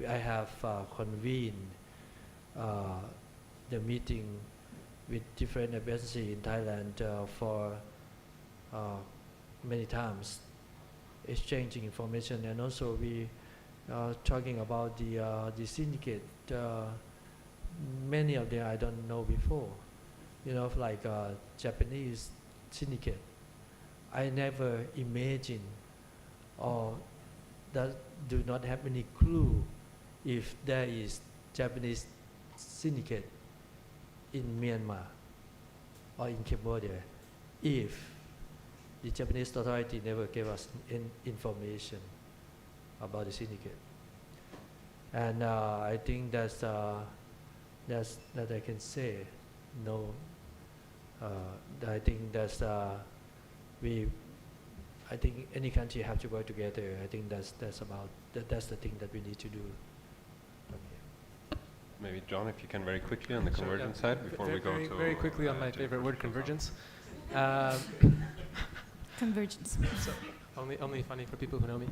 I have convened the meeting with different embassies in Thailand for many times, exchanging information, and also we talking about the syndicate. Many of them I don't know before, you know, like Japanese syndicate. I never imagined or that do not have any clue if there is Japanese syndicate in Myanmar or in Cambodia, if the Japanese authority never gave us information about the syndicate. And I think that's that I can say. No, I think that's I think any country have to work together. I think that's the thing that we need to do. Okay. Maybe John, if you can very quickly on the convergence side before we go to very quickly on my favorite word, convergence. Convergence. So only funny for people who know me.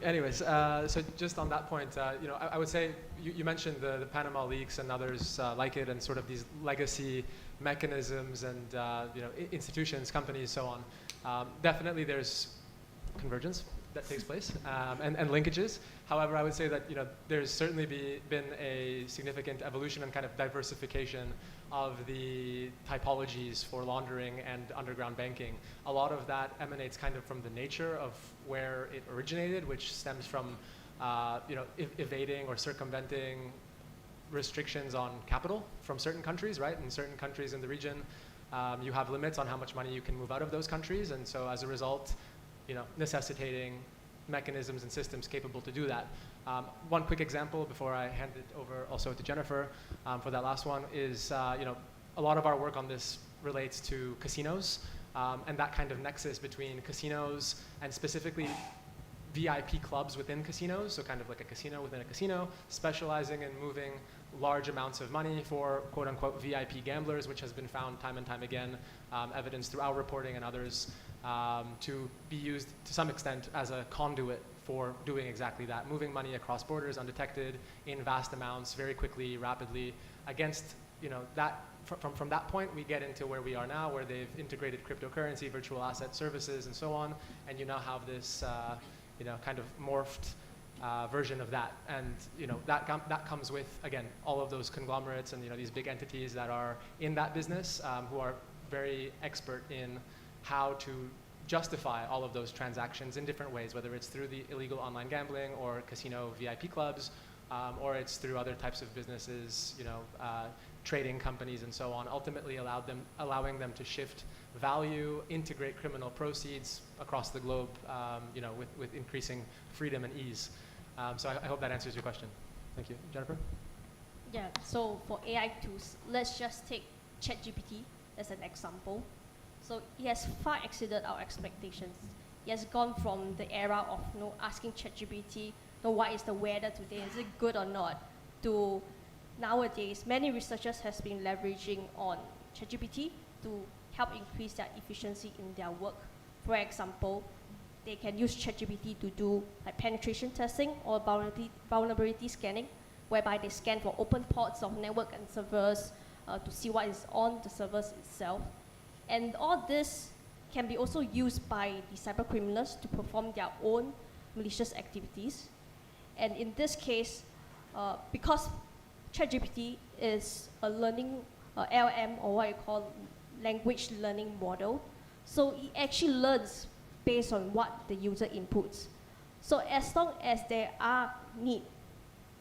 Anyways, so just on that point, you know, I would say you mentioned the Panama leaks and others like it, and sort of these legacy mechanisms and you know, institutions, companies, so on. Definitely, there's convergence that takes place and linkages. However, I would say that there's certainly been a significant evolution and kind of diversification of the typologies for laundering and underground banking. A lot of that emanates kind of from the nature of where it originated, which stems from evading or circumventing restrictions on capital from certain countries, right? In certain countries in the region, you have limits on how much money you can move out of those countries, and so as a result, necessitating mechanisms and systems capable to do that. One quick example before I hand it over also to Jennifer for that last one is, a lot of our work on this relates to casinos and that kind of nexus between casinos and specifically VIP clubs within casinos, so kind of like a casino within a casino, specializing in moving large amounts of money for quote-unquote VIP gamblers, which has been found time and time again, evidence through our reporting and others, to be used to some extent as a conduit for doing exactly that, moving money across borders undetected in vast amounts, very quickly, rapidly. Against that, from that point, we get into where we are now, where they've integrated cryptocurrency, virtual asset services, and so on, and you now have this kind of morphed version of that, and that comes with, again, all of those conglomerates and these big entities that are in that business, who are very expert in how to justify all of those transactions in different ways, whether it's through the illegal online gambling or casino VIP clubs, or it's through other types of businesses, trading companies and so on, ultimately allowing them to shift value, integrate criminal proceeds across the globe, with increasing freedom and ease. So I hope that answers your question. Thank you. Jennifer? Yeah, so for AI tools, let's just take ChatGPT as an example. So it has far exceeded our expectations. It has gone from the era of asking ChatGPT, what is the weather today, is it good or not, to nowadays, many researchers has been leveraging on ChatGPT to help increase their efficiency in their work. For example, they can use ChatGPT to do like penetration testing or vulnerability scanning, whereby they scan for open ports of network and servers to see what is on the servers itself. And all this can be also used by the cyber criminals to perform their own malicious activities. And in this case, because ChatGPT is a learning LM, or what you call language learning model, so it actually learns based on what the user inputs. So as long as there are need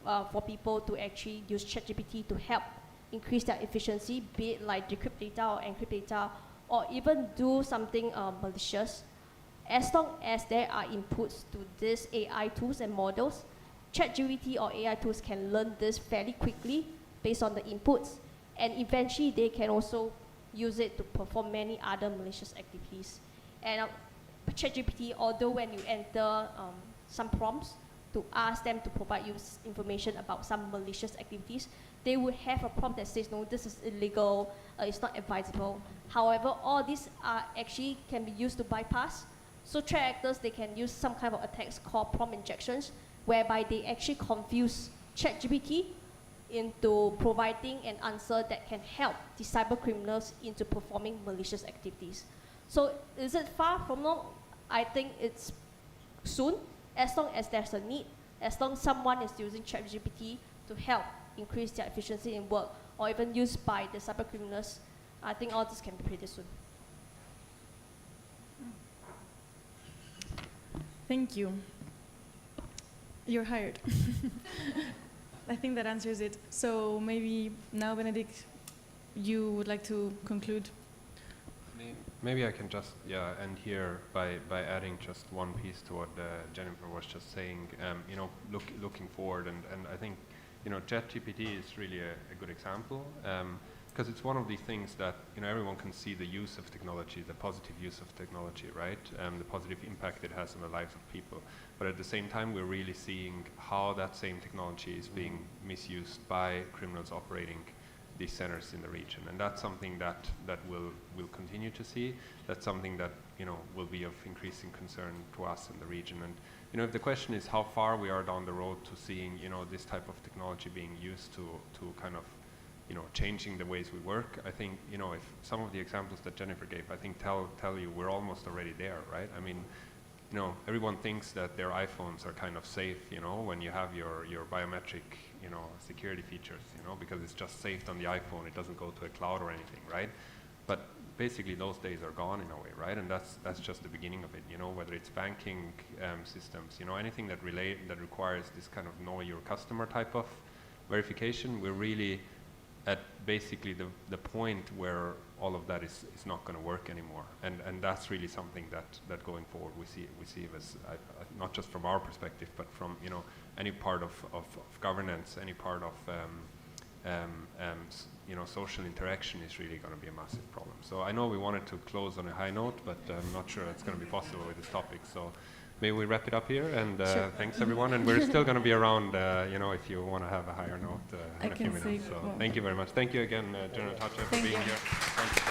for people to actually use ChatGPT to help increase their efficiency, be it like decrypt data or encrypt data, or even do something malicious, as long as there are inputs to these AI tools and models, ChatGPT or AI tools can learn this fairly quickly based on the inputs, and eventually they can also use it to perform many other malicious activities. And ChatGPT, although when you enter some prompts to ask them to provide you information about some malicious activities, they would have a prompt that says, no, this is illegal, it's not advisable. However, all these are actually can be used to bypass. So threat actors, they can use some kind of attacks called prompt injections, whereby they actually confuse ChatGPT into providing an answer that can help the cyber criminals into performing malicious activities. So is it far from now? I think it's soon, as long as there's a need, as long as someone is using ChatGPT to help increase their efficiency in work, or even used by the cyber criminals. I think all this can be pretty soon. Thank you. You're hired. I think that answers it. So maybe now, Benedict, you would like to conclude? Maybe I can just end here by adding just one piece to what Jennifer was just saying. Looking forward, and I think ChatGPT is really a good example, because it's one of these things that everyone can see the use of technology, the positive use of technology, right? The positive impact it has on the lives of people. But at the same time, we're really seeing how that same technology is being misused by criminals operating these centers in the region, and that's something that we'll continue to see. That's something that will be of increasing concern to us in the region. And if the question is how far we are down the road to seeing this type of technology being used to kind of changing the ways we work, I think if some of the examples that Jennifer gave, I think tell you we're almost already there, right? I mean, you know, everyone thinks that their iPhones are kind of safe, you know, when you have your biometric, you know, security features, you know, because it's just saved on the iPhone, it doesn't go to a cloud or anything, right? But basically those days are gone in a way, right? And that's just the beginning of it, you know, whether it's banking systems, you know, anything that requires this kind of know your customer type of verification, we're really at basically the point where all of that is not going to work anymore, and that's really something that going forward we see as not just from our perspective, but from, you know, any part of governance, any part of you know, social interaction is really going to be a massive problem. So I know we wanted to close on a high note, but I'm not sure it's going to be possible with this topic. So maybe we wrap it up here, and Sure. thanks everyone, and we're still going to be around, you know, if you want to have a higher note in a few minutes. So thank you very much. Thank you again, General Tacha, for being here. Thank you.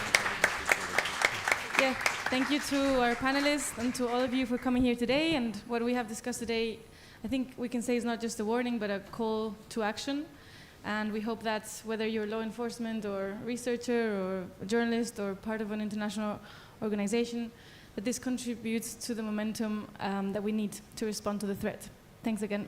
Yeah, thank you to our panelists and to all of you for coming here today. And what we have discussed today, I think we can say is not just a warning, but a call to action. And we hope that whether you're law enforcement or researcher or a journalist or part of an international organization, that this contributes to the momentum that we need to respond to the threat. Thanks again.